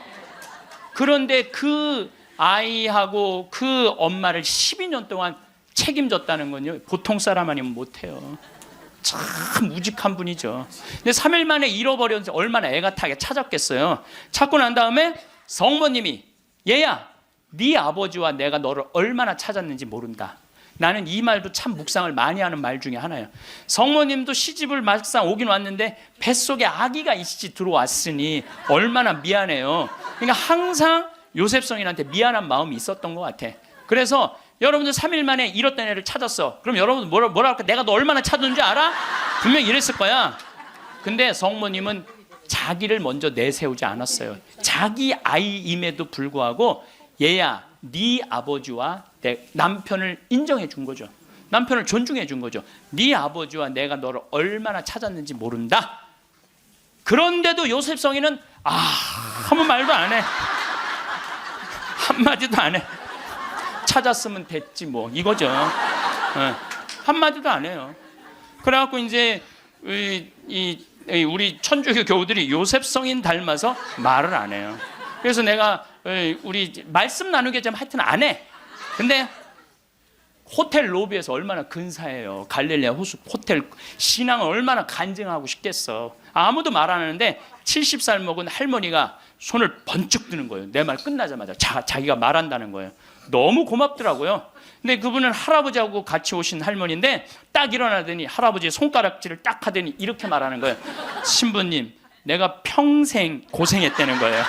그런데 그 아이하고 그 엄마를 12년 동안 책임졌다는 건요 보통 사람 아니면 못해요. 참 우직한 분이죠. 근데 3일 만에 잃어버렸는데 얼마나 애가 타게 찾았겠어요. 찾고 난 다음에 성모님이 얘야 네 아버지와 내가 너를 얼마나 찾았는지 모른다. 나는 이 말도 참 묵상을 많이 하는 말 중에 하나예요. 성모님도 시집을 막상 오긴 왔는데 뱃속에 아기가 이씨 들어왔으니 얼마나 미안해요. 그러니까 항상 요셉 성인한테 미안한 마음이 있었던 것 같아. 그래서 여러분들 3일 만에 잃었던 애를 찾았어. 그럼 여러분들 뭐라 할까? 내가 너 얼마나 찾았는지 알아? 분명히 이랬을 거야. 근데 성모님은 자기를 먼저 내세우지 않았어요. 자기 아이임에도 불구하고 얘야, 네 아버지와 내 남편을 인정해 준 거죠. 남편을 존중해 준 거죠. 네 아버지와 내가 너를 얼마나 찾았는지 모른다. 그런데도 요셉 성인은 아무 말도 안 해. 한마디도 안 해. 찾았으면 됐지 뭐 이거죠. 한마디도 안 해요. 그래갖고 이제 우리 천주교 교우들이 요셉 성인 닮아서 말을 안 해요. 그래서 내가 우리 말씀 나누게 좀 하여튼 안 해. 근데 호텔 로비에서 얼마나 근사해요. 갈릴레아 호텔 신앙을 얼마나 간증하고 싶겠어. 아무도 말 안 하는데 70살 먹은 할머니가 손을 번쩍 드는 거예요. 내 말 끝나자마자 자기가 말한다는 거예요. 너무 고맙더라고요. 근데 그분은 할아버지하고 같이 오신 할머니인데 딱 일어나더니 할아버지의 손가락질을 딱 하더니 이렇게 말하는 거예요. 신부님, 내가 평생 고생했다는 거예요.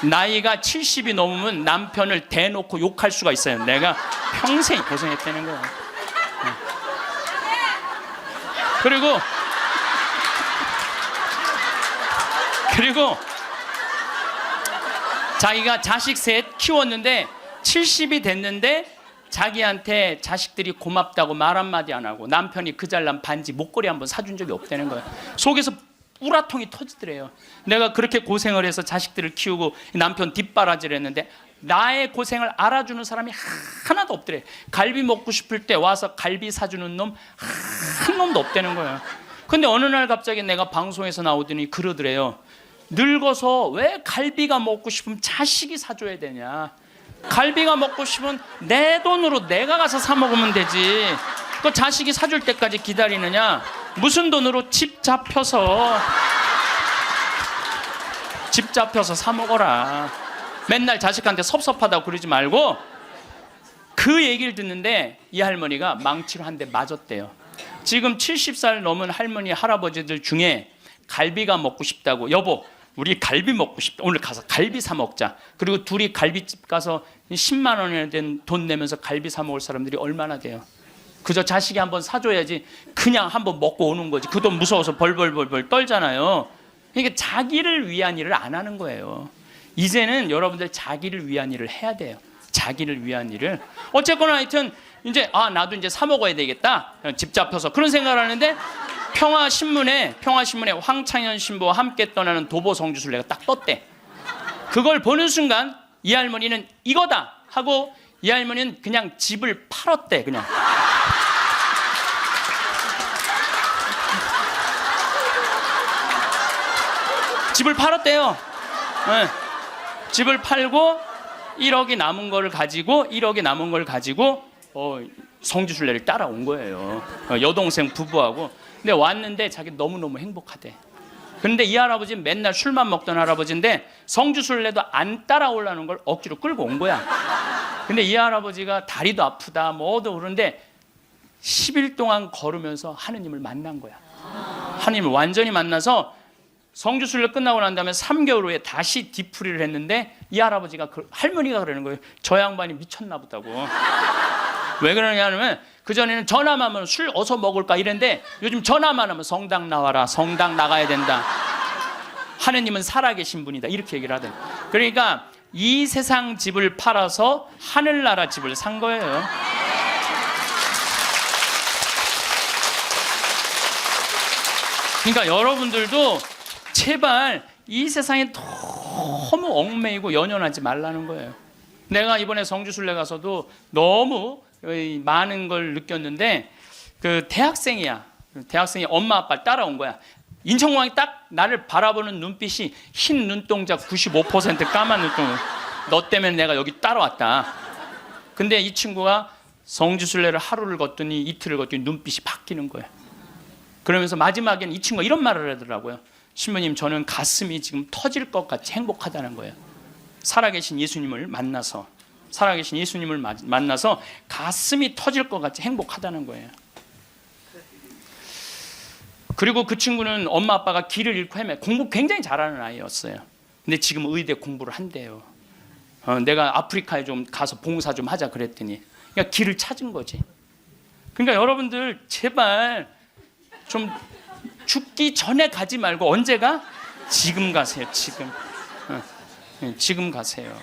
나이가 70이 넘으면 남편을 대놓고 욕할 수가 있어요. 내가 평생 고생했다는 거예요. 그리고 자기가 자식 셋 키웠는데 70이 됐는데 자기한테 자식들이 고맙다고 말 한마디 안 하고 남편이 그 잘난 반지 목걸이 한번 사준 적이 없다는 거예요. 속에서 우라통이 터지더래요. 내가 그렇게 고생을 해서 자식들을 키우고 남편 뒷바라지를 했는데 나의 고생을 알아주는 사람이 하나도 없더래. 갈비 먹고 싶을 때 와서 갈비 사주는 놈 한 놈도 없다는 거예요. 근데 어느 날 갑자기 내가 방송에서 나오더니 그러더래요. 늙어서 왜 갈비가 먹고 싶으면 자식이 사줘야 되냐. 갈비가 먹고 싶으면 내 돈으로 내가 가서 사 먹으면 되지. 그 자식이 사줄 때까지 기다리느냐. 무슨 돈으로 집 잡혀서 사 먹어라. 맨날 자식한테 섭섭하다고 그러지 말고. 그 얘기를 듣는데 이 할머니가 망치로 한 대 맞았대요. 지금 70살 넘은 할머니 할아버지들 중에 갈비가 먹고 싶다고, 여보 우리 갈비 먹고 싶다, 오늘 가서 갈비 사 먹자. 그리고 둘이 갈비집 가서 10만 원이나 된 돈 내면서 갈비 사 먹을 사람들이 얼마나 돼요. 그저 자식이 한번 사줘야지 그냥 한번 먹고 오는 거지. 그 돈 무서워서 벌벌 떨잖아요. 그러니까 자기를 위한 일을 안 하는 거예요. 이제는 여러분들 자기를 위한 일을 해야 돼요. 자기를 위한 일을. 어쨌거나 하여튼 이제 나도 이제 사 먹어야 되겠다. 집 잡혀서 그런 생각을 하는데 평화신문에 황창현 신부와 함께 떠나는 도보 성주순례가 딱 떴대. 그걸 보는 순간 이 할머니는 이거다 하고 이 할머니는 그냥 집을 팔았대. 그냥 집을 팔았대요. 네. 집을 팔고 1억이 남은 걸 가지고 성주순례를 따라온 거예요. 여동생 부부하고. 근데 왔는데 자기 너무너무 행복하대. 그런데 이 할아버지는 맨날 술만 먹던 할아버지인데 성주순례도 안 따라오려는 걸 억지로 끌고 온 거야. 근데 이 할아버지가 다리도 아프다 뭐도 그런데 10일 동안 걸으면서 하느님을 만난 거야. 하느님을 완전히 만나서 성주순례 끝나고 난 다음에 3개월 후에 다시 뒤풀이를 했는데 이 할아버지가 할머니가 그러는 거예요. 저 양반이 미쳤나 보다고. 왜 그러냐면 그전에는 전화만 하면 술 어서 먹을까 이랬는데 요즘 전화만 하면 성당 나와라, 성당 나가야 된다, 하느님은 살아계신 분이다 이렇게 얘기를 하더니. 그러니까 이 세상 집을 팔아서 하늘나라 집을 산 거예요. 그러니까 여러분들도 제발 이 세상에 너무 얽매이고 연연하지 말라는 거예요. 내가 이번에 성주순례 가서도 너무 많은 걸 느꼈는데 그 대학생이 엄마 아빠를 따라온 거야. 인천공항이 딱 나를 바라보는 눈빛이 흰 눈동자 95% 까만 눈동자. 너 때문에 내가 여기 따라왔다. 근데 이 친구가 성주순례를 하루를 걷더니 이틀을 걷더니 눈빛이 바뀌는 거예요. 그러면서 마지막에는 이 친구가 이런 말을 하더라고요. 신부님, 저는 가슴이 지금 터질 것 같이 행복하다는 거예요. 살아계신 예수님을 만나서 가슴이 터질 것 같이 행복하다는 거예요. 그리고 그 친구는 엄마 아빠가 길을 잃고 공부 굉장히 잘하는 아이였어요. 근데 지금 의대 공부를 한대요. 내가 아프리카에 좀 가서 봉사 좀 하자 그랬더니 그러니까 길을 찾은 거지. 그러니까 여러분들 제발 좀 죽기 전에 가지 말고 언제가? 지금 가세요. 지금 가세요.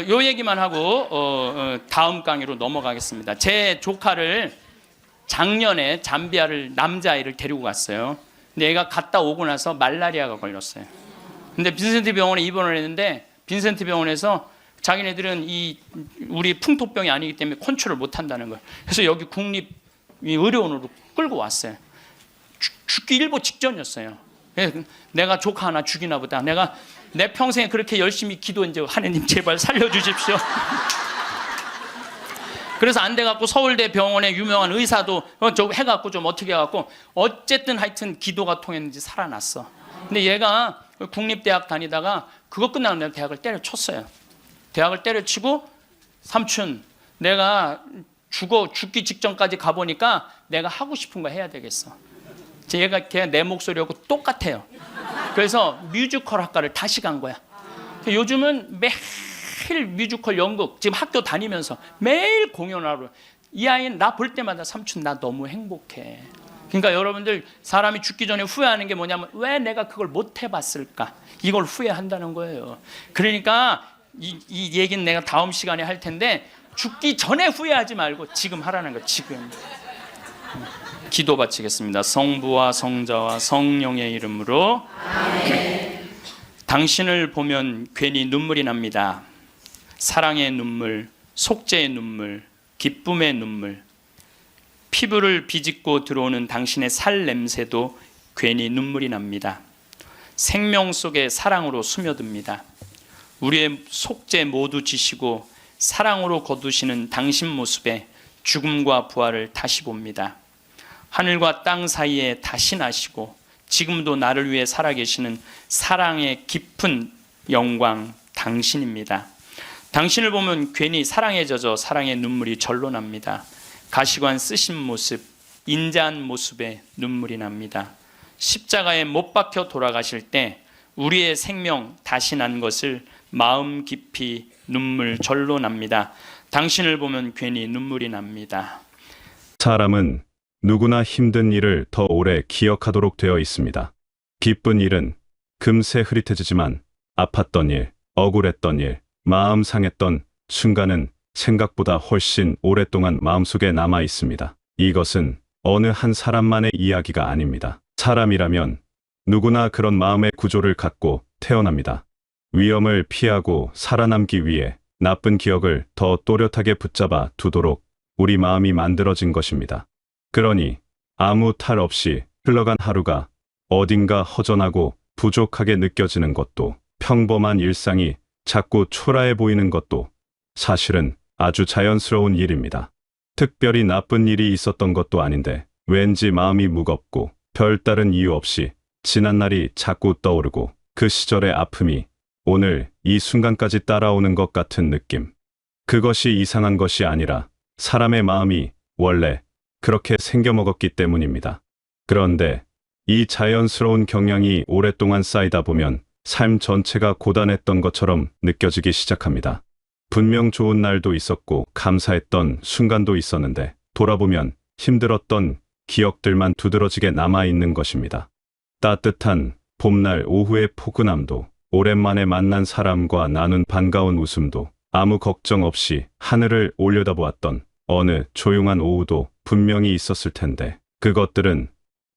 요 얘기만 하고 다음 강의로 넘어가겠습니다. 제 조카를 작년에 잠비아를 남자아이를 데리고 갔어요. 근데 얘가 갔다 오고 나서 말라리아가 걸렸어요. 근데 빈센트 병원에 입원을 했는데 빈센트 병원에서 자기네들은 우리 풍토병이 아니기 때문에 컨트롤 못 한다는 거예요. 그래서 여기 국립 의료원으로 끌고 왔어요. 죽기 일보 직전이었어요. 내가 조카 하나 죽이나 보다. 내가 내 평생에 그렇게 열심히 기도했는데 하나님 제발 살려주십시오. 그래서 안 돼갖고 서울대 병원에 유명한 의사도 해갖고 좀 어떻게 해갖고 어쨌든 하여튼 기도가 통했는지 살아났어. 근데 얘가 국립대학 다니다가 그거 끝나고 내가 대학을 때려쳤어요. 대학을 때려치고 삼촌 내가 죽기 직전까지 가보니까 내가 하고 싶은 거 해야 되겠어. 걔가 내 목소리하고 똑같아요. 그래서 뮤지컬 학과를 다시 간 거야. 요즘은 매일 뮤지컬 연극 지금 학교 다니면서 매일 공연하러 이 아이는 나 볼 때마다 삼촌 나 너무 행복해. 그러니까 여러분들 사람이 죽기 전에 후회하는 게 뭐냐면 왜 내가 그걸 못 해봤을까 이걸 후회한다는 거예요. 그러니까 이 얘기는 내가 다음 시간에 할 텐데 죽기 전에 후회하지 말고 지금 하라는 거. 지금 기도 바치겠습니다. 성부와 성자와 성령의 이름으로 아멘. 당신을 보면 괜히 눈물이 납니다. 사랑의 눈물, 속죄의 눈물, 기쁨의 눈물, 피부를 비집고 들어오는 당신의 살 냄새도 괜히 눈물이 납니다. 생명 속에 사랑으로 스며듭니다. 우리의 속죄 모두 지시고 사랑으로 거두시는 당신 모습에 죽음과 부활을 다시 봅니다. 하늘과 땅 사이에 다시 나시고 지금도 나를 위해 살아계시는 사랑의 깊은 영광 당신입니다. 당신을 보면 괜히 사랑에 젖어 사랑의 눈물이 절로 납니다. 가시관 쓰신 모습, 인자한 모습에 눈물이 납니다. 십자가에 못 박혀 돌아가실 때 우리의 생명 다시 난 것을 마음 깊이 눈물 절로 납니다. 당신을 보면 괜히 눈물이 납니다. 사람은 누구나 힘든 일을 더 오래 기억하도록 되어 있습니다. 기쁜 일은 금세 흐릿해지지만 아팠던 일, 억울했던 일, 마음 상했던 순간은 생각보다 훨씬 오랫동안 마음속에 남아 있습니다. 이것은 어느 한 사람만의 이야기가 아닙니다. 사람이라면 누구나 그런 마음의 구조를 갖고 태어납니다. 위험을 피하고 살아남기 위해 나쁜 기억을 더 또렷하게 붙잡아 두도록 우리 마음이 만들어진 것입니다. 그러니 아무 탈 없이 흘러간 하루가 어딘가 허전하고 부족하게 느껴지는 것도, 평범한 일상이 자꾸 초라해 보이는 것도 사실은 아주 자연스러운 일입니다. 특별히 나쁜 일이 있었던 것도 아닌데 왠지 마음이 무겁고 별다른 이유 없이 지난 날이 자꾸 떠오르고 그 시절의 아픔이 오늘 이 순간까지 따라오는 것 같은 느낌. 그것이 이상한 것이 아니라 사람의 마음이 원래 그렇게 생겨먹었기 때문입니다. 그런데 이 자연스러운 경향이 오랫동안 쌓이다 보면 삶 전체가 고단했던 것처럼 느껴지기 시작합니다. 분명 좋은 날도 있었고 감사했던 순간도 있었는데 돌아보면 힘들었던 기억들만 두드러지게 남아있는 것입니다. 따뜻한 봄날 오후의 포근함도, 오랜만에 만난 사람과 나눈 반가운 웃음도, 아무 걱정 없이 하늘을 올려다보았던 어느 조용한 오후도 분명히 있었을 텐데 그것들은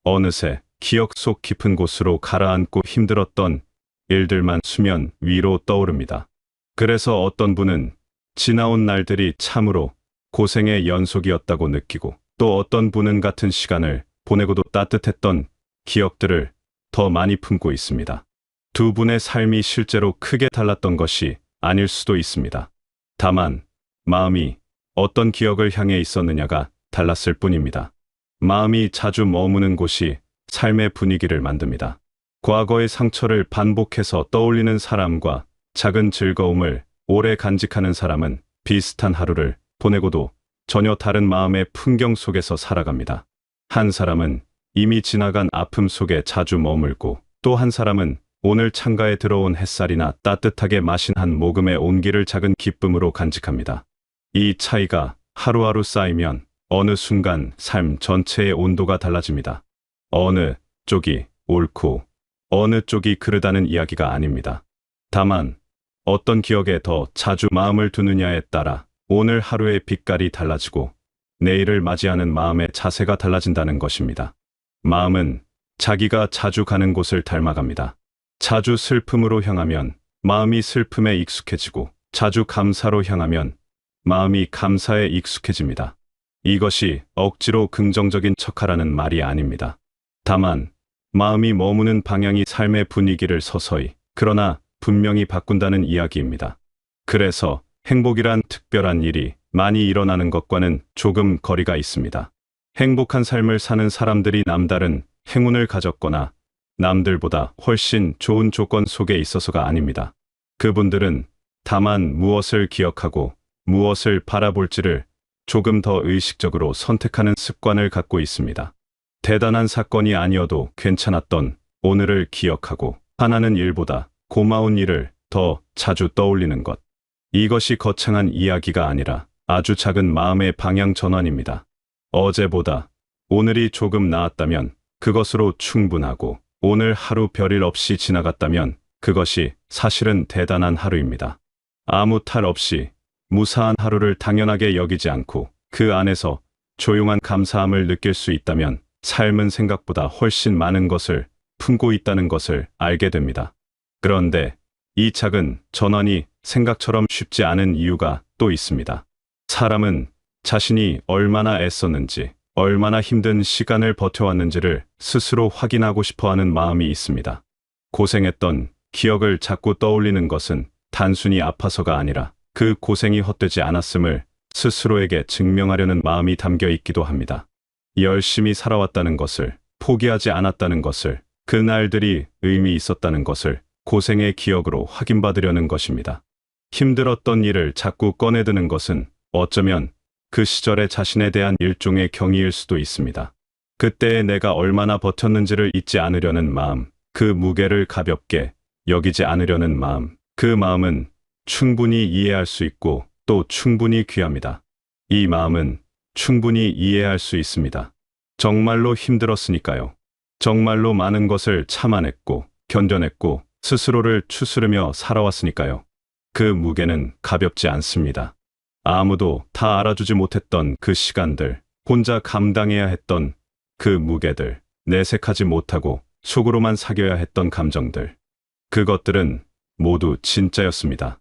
어느새 기억 속 깊은 곳으로 가라앉고 힘들었던 일들만 수면 위로 떠오릅니다. 그래서 어떤 분은 지나온 날들이 참으로 고생의 연속이었다고 느끼고 또 어떤 분은 같은 시간을 보내고도 따뜻했던 기억들을 더 많이 품고 있습니다. 두 분의 삶이 실제로 크게 달랐던 것이 아닐 수도 있습니다. 다만 마음이 어떤 기억을 향해 있었느냐가 달랐을 뿐입니다. 마음이 자주 머무는 곳이 삶의 분위기를 만듭니다. 과거의 상처를 반복해서 떠올리는 사람과 작은 즐거움을 오래 간직하는 사람은 비슷한 하루를 보내고도 전혀 다른 마음의 풍경 속에서 살아갑니다. 한 사람은 이미 지나간 아픔 속에 자주 머물고, 또 한 사람은 오늘 창가에 들어온 햇살이나 따뜻하게 마신 한 모금의 온기를 작은 기쁨으로 간직합니다. 이 차이가 하루하루 쌓이면 어느 순간 삶 전체의 온도가 달라집니다. 어느 쪽이 옳고 어느 쪽이 그르다는 이야기가 아닙니다. 다만 어떤 기억에 더 자주 마음을 두느냐에 따라 오늘 하루의 빛깔이 달라지고 내일을 맞이하는 마음의 자세가 달라진다는 것입니다. 마음은 자기가 자주 가는 곳을 닮아갑니다. 자주 슬픔으로 향하면 마음이 슬픔에 익숙해지고, 자주 감사로 향하면 마음이 감사에 익숙해집니다. 이것이 억지로 긍정적인 척하라는 말이 아닙니다. 다만 마음이 머무는 방향이 삶의 분위기를 서서히, 그러나 분명히 바꾼다는 이야기입니다. 그래서 행복이란 특별한 일이 많이 일어나는 것과는 조금 거리가 있습니다. 행복한 삶을 사는 사람들이 남다른 행운을 가졌거나 남들보다 훨씬 좋은 조건 속에 있어서가 아닙니다. 그분들은 다만 무엇을 기억하고 무엇을 바라볼지를 조금 더 의식적으로 선택하는 습관을 갖고 있습니다. 대단한 사건이 아니어도 괜찮았던 오늘을 기억하고, 하나는 일보다 고마운 일을 더 자주 떠올리는 것. 이것이 거창한 이야기가 아니라 아주 작은 마음의 방향 전환입니다. 어제보다 오늘이 조금 나았다면 그것으로 충분하고, 오늘 하루 별일 없이 지나갔다면 그것이 사실은 대단한 하루입니다. 아무 탈 없이 무사한 하루를 당연하게 여기지 않고 그 안에서 조용한 감사함을 느낄 수 있다면 삶은 생각보다 훨씬 많은 것을 품고 있다는 것을 알게 됩니다. 그런데 이 작은 전환이 생각처럼 쉽지 않은 이유가 또 있습니다. 사람은 자신이 얼마나 애썼는지, 얼마나 힘든 시간을 버텨왔는지를 스스로 확인하고 싶어하는 마음이 있습니다. 고생했던 기억을 자꾸 떠올리는 것은 단순히 아파서가 아니라 그 고생이 헛되지 않았음을 스스로에게 증명하려는 마음이 담겨 있기도 합니다. 열심히 살아왔다는 것을, 포기하지 않았다는 것을, 그날들이 의미 있었다는 것을 고생의 기억으로 확인받으려는 것입니다. 힘들었던 일을 자꾸 꺼내드는 것은 어쩌면 그 시절의 자신에 대한 일종의 경의일 수도 있습니다. 그때의 내가 얼마나 버텼는지를 잊지 않으려는 마음, 그 무게를 가볍게 여기지 않으려는 마음, 그 마음은 충분히 이해할 수 있고 또 충분히 귀합니다. 이 마음은 충분히 이해할 수 있습니다. 정말로 힘들었으니까요. 정말로 많은 것을 참아냈고 견뎌냈고 스스로를 추스르며 살아왔으니까요. 그 무게는 가볍지 않습니다. 아무도 다 알아주지 못했던 그 시간들, 혼자 감당해야 했던 그 무게들, 내색하지 못하고 속으로만 사겨야 했던 감정들. 그것들은 모두 진짜였습니다.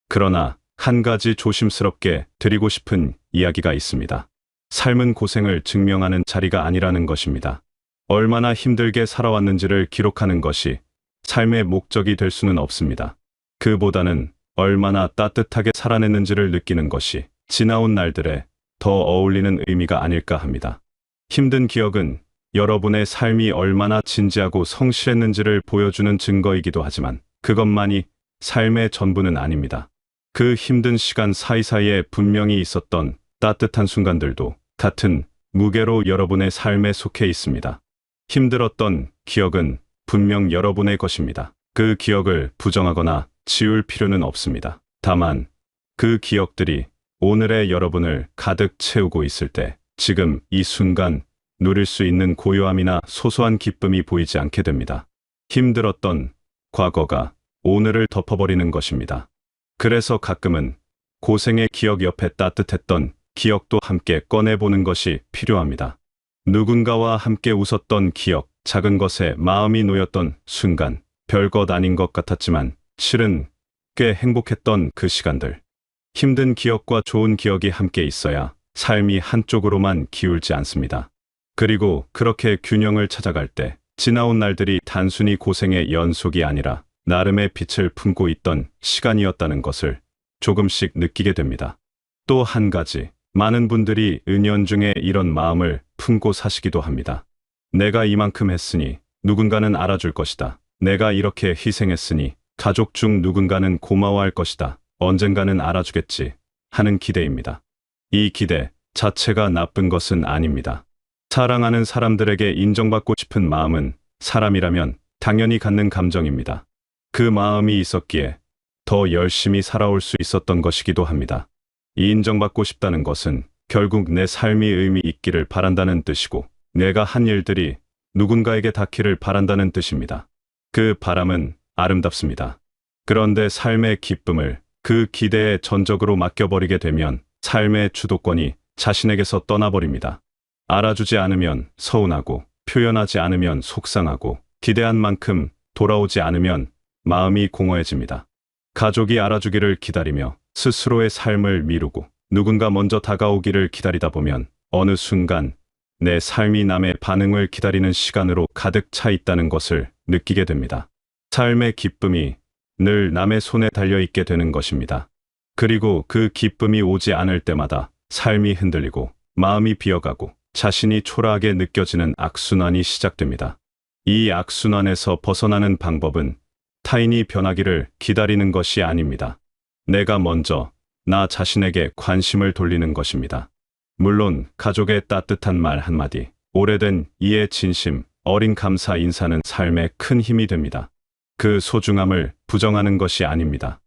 그러나 한 가지 조심스럽게 드리고 싶은 이야기가 있습니다. 삶은 고생을 증명하는 자리가 아니라는 것입니다. 얼마나 힘들게 살아왔는지를 기록하는 것이 삶의 목적이 될 수는 없습니다. 그보다는 얼마나 따뜻하게 살아냈는지를 느끼는 것이 지나온 날들에 더 어울리는 의미가 아닐까 합니다. 힘든 기억은 여러분의 삶이 얼마나 진지하고 성실했는지를 보여주는 증거이기도 하지만 그것만이 삶의 전부는 아닙니다. 그 힘든 시간 사이사이에 분명히 있었던 따뜻한 순간들도 같은 무게로 여러분의 삶에 속해 있습니다. 힘들었던 기억은 분명 여러분의 것입니다. 그 기억을 부정하거나 지울 필요는 없습니다. 다만 그 기억들이 오늘의 여러분을 가득 채우고 있을 때, 지금 이 순간 누릴 수 있는 고요함이나 소소한 기쁨이 보이지 않게 됩니다. 힘들었던 과거가 오늘을 덮어버리는 것입니다. 그래서 가끔은 고생의 기억 옆에 따뜻했던 기억도 함께 꺼내보는 것이 필요합니다. 누군가와 함께 웃었던 기억, 작은 것에 마음이 놓였던 순간, 별것 아닌 것 같았지만 실은 꽤 행복했던 그 시간들. 힘든 기억과 좋은 기억이 함께 있어야 삶이 한쪽으로만 기울지 않습니다. 그리고 그렇게 균형을 찾아갈 때 지나온 날들이 단순히 고생의 연속이 아니라 나름의 빛을 품고 있던 시간이었다는 것을 조금씩 느끼게 됩니다. 또 한 가지, 많은 분들이 은연중에 이런 마음을 품고 사시기도 합니다. 내가 이만큼 했으니 누군가는 알아줄 것이다. 내가 이렇게 희생했으니 가족 중 누군가는 고마워할 것이다. 언젠가는 알아주겠지 하는 기대입니다. 이 기대 자체가 나쁜 것은 아닙니다. 사랑하는 사람들에게 인정받고 싶은 마음은 사람이라면 당연히 갖는 감정입니다. 그 마음이 있었기에 더 열심히 살아올 수 있었던 것이기도 합니다. 이 인정받고 싶다는 것은 결국 내 삶이 의미 있기를 바란다는 뜻이고 내가 한 일들이 누군가에게 닿기를 바란다는 뜻입니다. 그 바람은 아름답습니다. 그런데 삶의 기쁨을 그 기대에 전적으로 맡겨버리게 되면 삶의 주도권이 자신에게서 떠나버립니다. 알아주지 않으면 서운하고 표현하지 않으면 속상하고 기대한 만큼 돌아오지 않으면 마음이 공허해집니다. 가족이 알아주기를 기다리며 스스로의 삶을 미루고 누군가 먼저 다가오기를 기다리다 보면 어느 순간 내 삶이 남의 반응을 기다리는 시간으로 가득 차 있다는 것을 느끼게 됩니다. 삶의 기쁨이 늘 남의 손에 달려있게 되는 것입니다. 그리고 그 기쁨이 오지 않을 때마다 삶이 흔들리고 마음이 비어가고 자신이 초라하게 느껴지는 악순환이 시작됩니다. 이 악순환에서 벗어나는 방법은 타인이 변하기를 기다리는 것이 아닙니다. 내가 먼저 나 자신에게 관심을 돌리는 것입니다. 물론 가족의 따뜻한 말 한마디, 오래된 이해 진심, 어린 감사 인사는 삶에 큰 힘이 됩니다. 그 소중함을 부정하는 것이 아닙니다.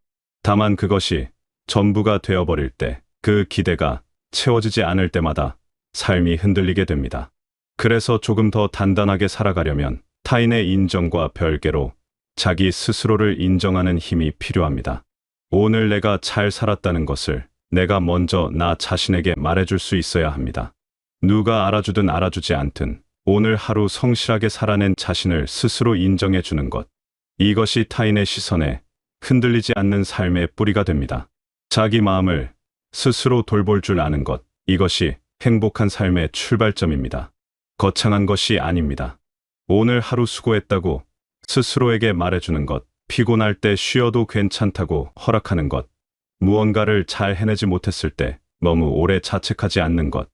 다만 그것이 전부가 되어버릴 때, 그 기대가 채워지지 않을 때마다 삶이 흔들리게 됩니다. 그래서 조금 더 단단하게 살아가려면 타인의 인정과 별개로 자기 스스로를 인정하는 힘이 필요합니다. 오늘 내가 잘 살았다는 것을 내가 먼저 나 자신에게 말해줄 수 있어야 합니다. 누가 알아주든 알아주지 않든 오늘 하루 성실하게 살아낸 자신을 스스로 인정해 주는 것. 이것이 타인의 시선에 흔들리지 않는 삶의 뿌리가 됩니다. 자기 마음을 스스로 돌볼 줄 아는 것. 이것이 행복한 삶의 출발점입니다. 거창한 것이 아닙니다. 오늘 하루 수고했다고 스스로에게 말해주는 것. 피곤할 때 쉬어도 괜찮다고 허락하는 것. 무언가를 잘 해내지 못했을 때 너무 오래 자책하지 않는 것.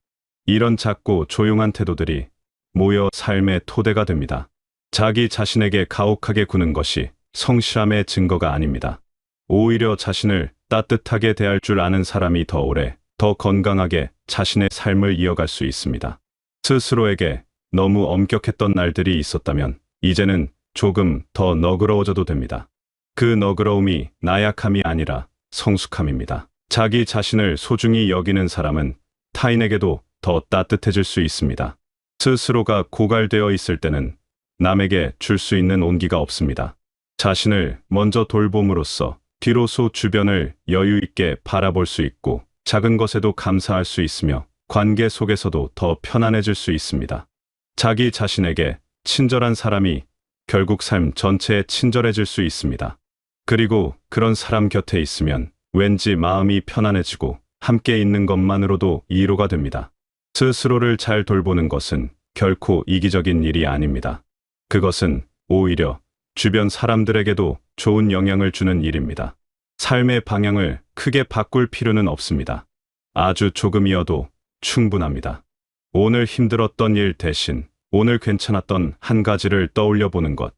이런 작고 조용한 태도들이 모여 삶의 토대가 됩니다. 자기 자신에게 가혹하게 구는 것이 성실함의 증거가 아닙니다. 오히려 자신을 따뜻하게 대할 줄 아는 사람이 더 오래, 더 건강하게 자신의 삶을 이어갈 수 있습니다. 스스로에게 너무 엄격했던 날들이 있었다면 이제는 조금 더 너그러워져도 됩니다. 그 너그러움이 나약함이 아니라 성숙함입니다. 자기 자신을 소중히 여기는 사람은 타인에게도 더 따뜻해질 수 있습니다. 스스로가 고갈되어 있을 때는 남에게 줄 수 있는 온기가 없습니다. 자신을 먼저 돌봄으로써 비로소 주변을 여유 있게 바라볼 수 있고 작은 것에도 감사할 수 있으며 관계 속에서도 더 편안해질 수 있습니다. 자기 자신에게 친절한 사람이 결국 삶 전체에 친절해질 수 있습니다. 그리고 그런 사람 곁에 있으면 왠지 마음이 편안해지고 함께 있는 것만으로도 위로가 됩니다. 스스로를 잘 돌보는 것은 결코 이기적인 일이 아닙니다. 그것은 오히려 주변 사람들에게도 좋은 영향을 주는 일입니다. 삶의 방향을 크게 바꿀 필요는 없습니다. 아주 조금이어도 충분합니다. 오늘 힘들었던 일 대신 오늘 괜찮았던 한 가지를 떠올려 보는 것.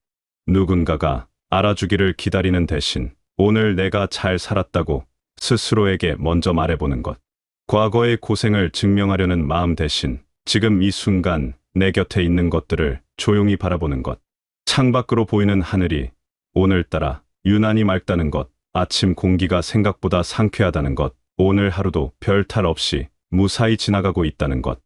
누군가가 알아주기를 기다리는 대신 오늘 내가 잘 살았다고 스스로에게 먼저 말해보는 것. 과거의 고생을 증명하려는 마음 대신 지금 이 순간 내 곁에 있는 것들을 조용히 바라보는 것. 창밖으로 보이는 하늘이 오늘따라 유난히 맑다는 것. 아침 공기가 생각보다 상쾌하다는 것. 오늘 하루도 별 탈 없이 무사히 지나가고 있다는 것.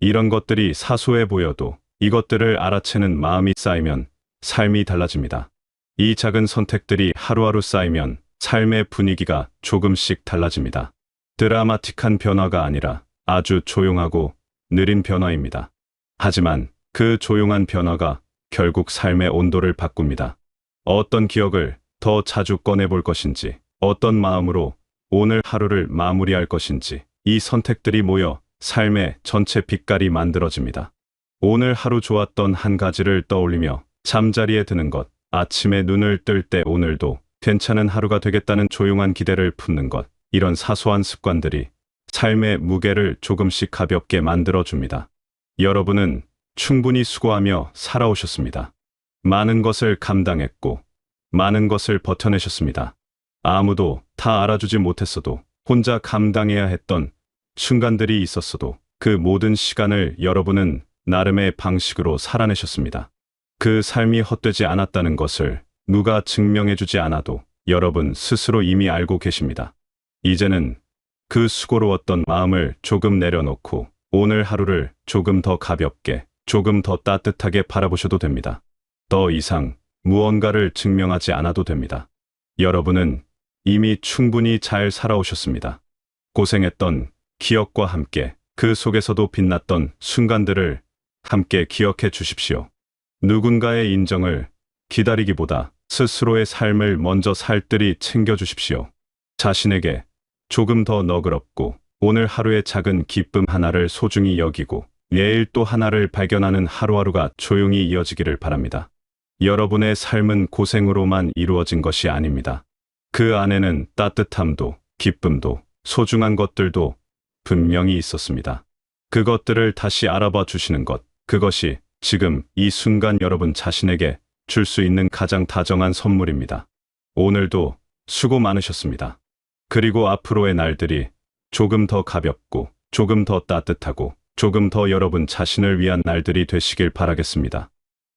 이런 것들이 사소해 보여도 이것들을 알아채는 마음이 쌓이면 삶이 달라집니다. 이 작은 선택들이 하루하루 쌓이면 삶의 분위기가 조금씩 달라집니다. 드라마틱한 변화가 아니라 아주 조용하고 느린 변화입니다. 하지만 그 조용한 변화가 결국 삶의 온도를 바꿉니다. 어떤 기억을 더 자주 꺼내볼 것인지, 어떤 마음으로 오늘 하루를 마무리할 것인지, 이 선택들이 모여 삶의 전체 빛깔이 만들어집니다. 오늘 하루 좋았던 한 가지를 떠올리며 잠자리에 드는 것, 아침에 눈을 뜰 때 오늘도 괜찮은 하루가 되겠다는 조용한 기대를 품는 것, 이런 사소한 습관들이 삶의 무게를 조금씩 가볍게 만들어줍니다. 여러분은 충분히 수고하며 살아오셨습니다. 많은 것을 감당했고, 많은 것을 버텨내셨습니다. 아무도 다 알아주지 못했어도, 혼자 감당해야 했던 순간들이 있었어도, 그 모든 시간을 여러분은 나름의 방식으로 살아내셨습니다. 그 삶이 헛되지 않았다는 것을 누가 증명해주지 않아도 여러분 스스로 이미 알고 계십니다. 이제는 그 수고로웠던 마음을 조금 내려놓고 오늘 하루를 조금 더 가볍게, 조금 더 따뜻하게 바라보셔도 됩니다. 더 이상 무언가를 증명하지 않아도 됩니다. 여러분은 이미 충분히 잘 살아오셨습니다. 고생했던 기억과 함께 그 속에서도 빛났던 순간들을 함께 기억해 주십시오. 누군가의 인정을 기다리기보다 스스로의 삶을 먼저 살뜰히 챙겨주십시오. 자신에게 조금 더 너그럽고 오늘 하루의 작은 기쁨 하나를 소중히 여기고 내일 또 하나를 발견하는 하루하루가 조용히 이어지기를 바랍니다. 여러분의 삶은 고생으로만 이루어진 것이 아닙니다. 그 안에는 따뜻함도 기쁨도 소중한 것들도 분명히 있었습니다. 그것들을 다시 알아봐 주시는 것, 그것이 지금 이 순간 여러분 자신에게 줄 수 있는 가장 다정한 선물입니다. 오늘도 수고 많으셨습니다. 그리고 앞으로의 날들이 조금 더 가볍고 조금 더 따뜻하고 조금 더 여러분 자신을 위한 날들이 되시길 바라겠습니다.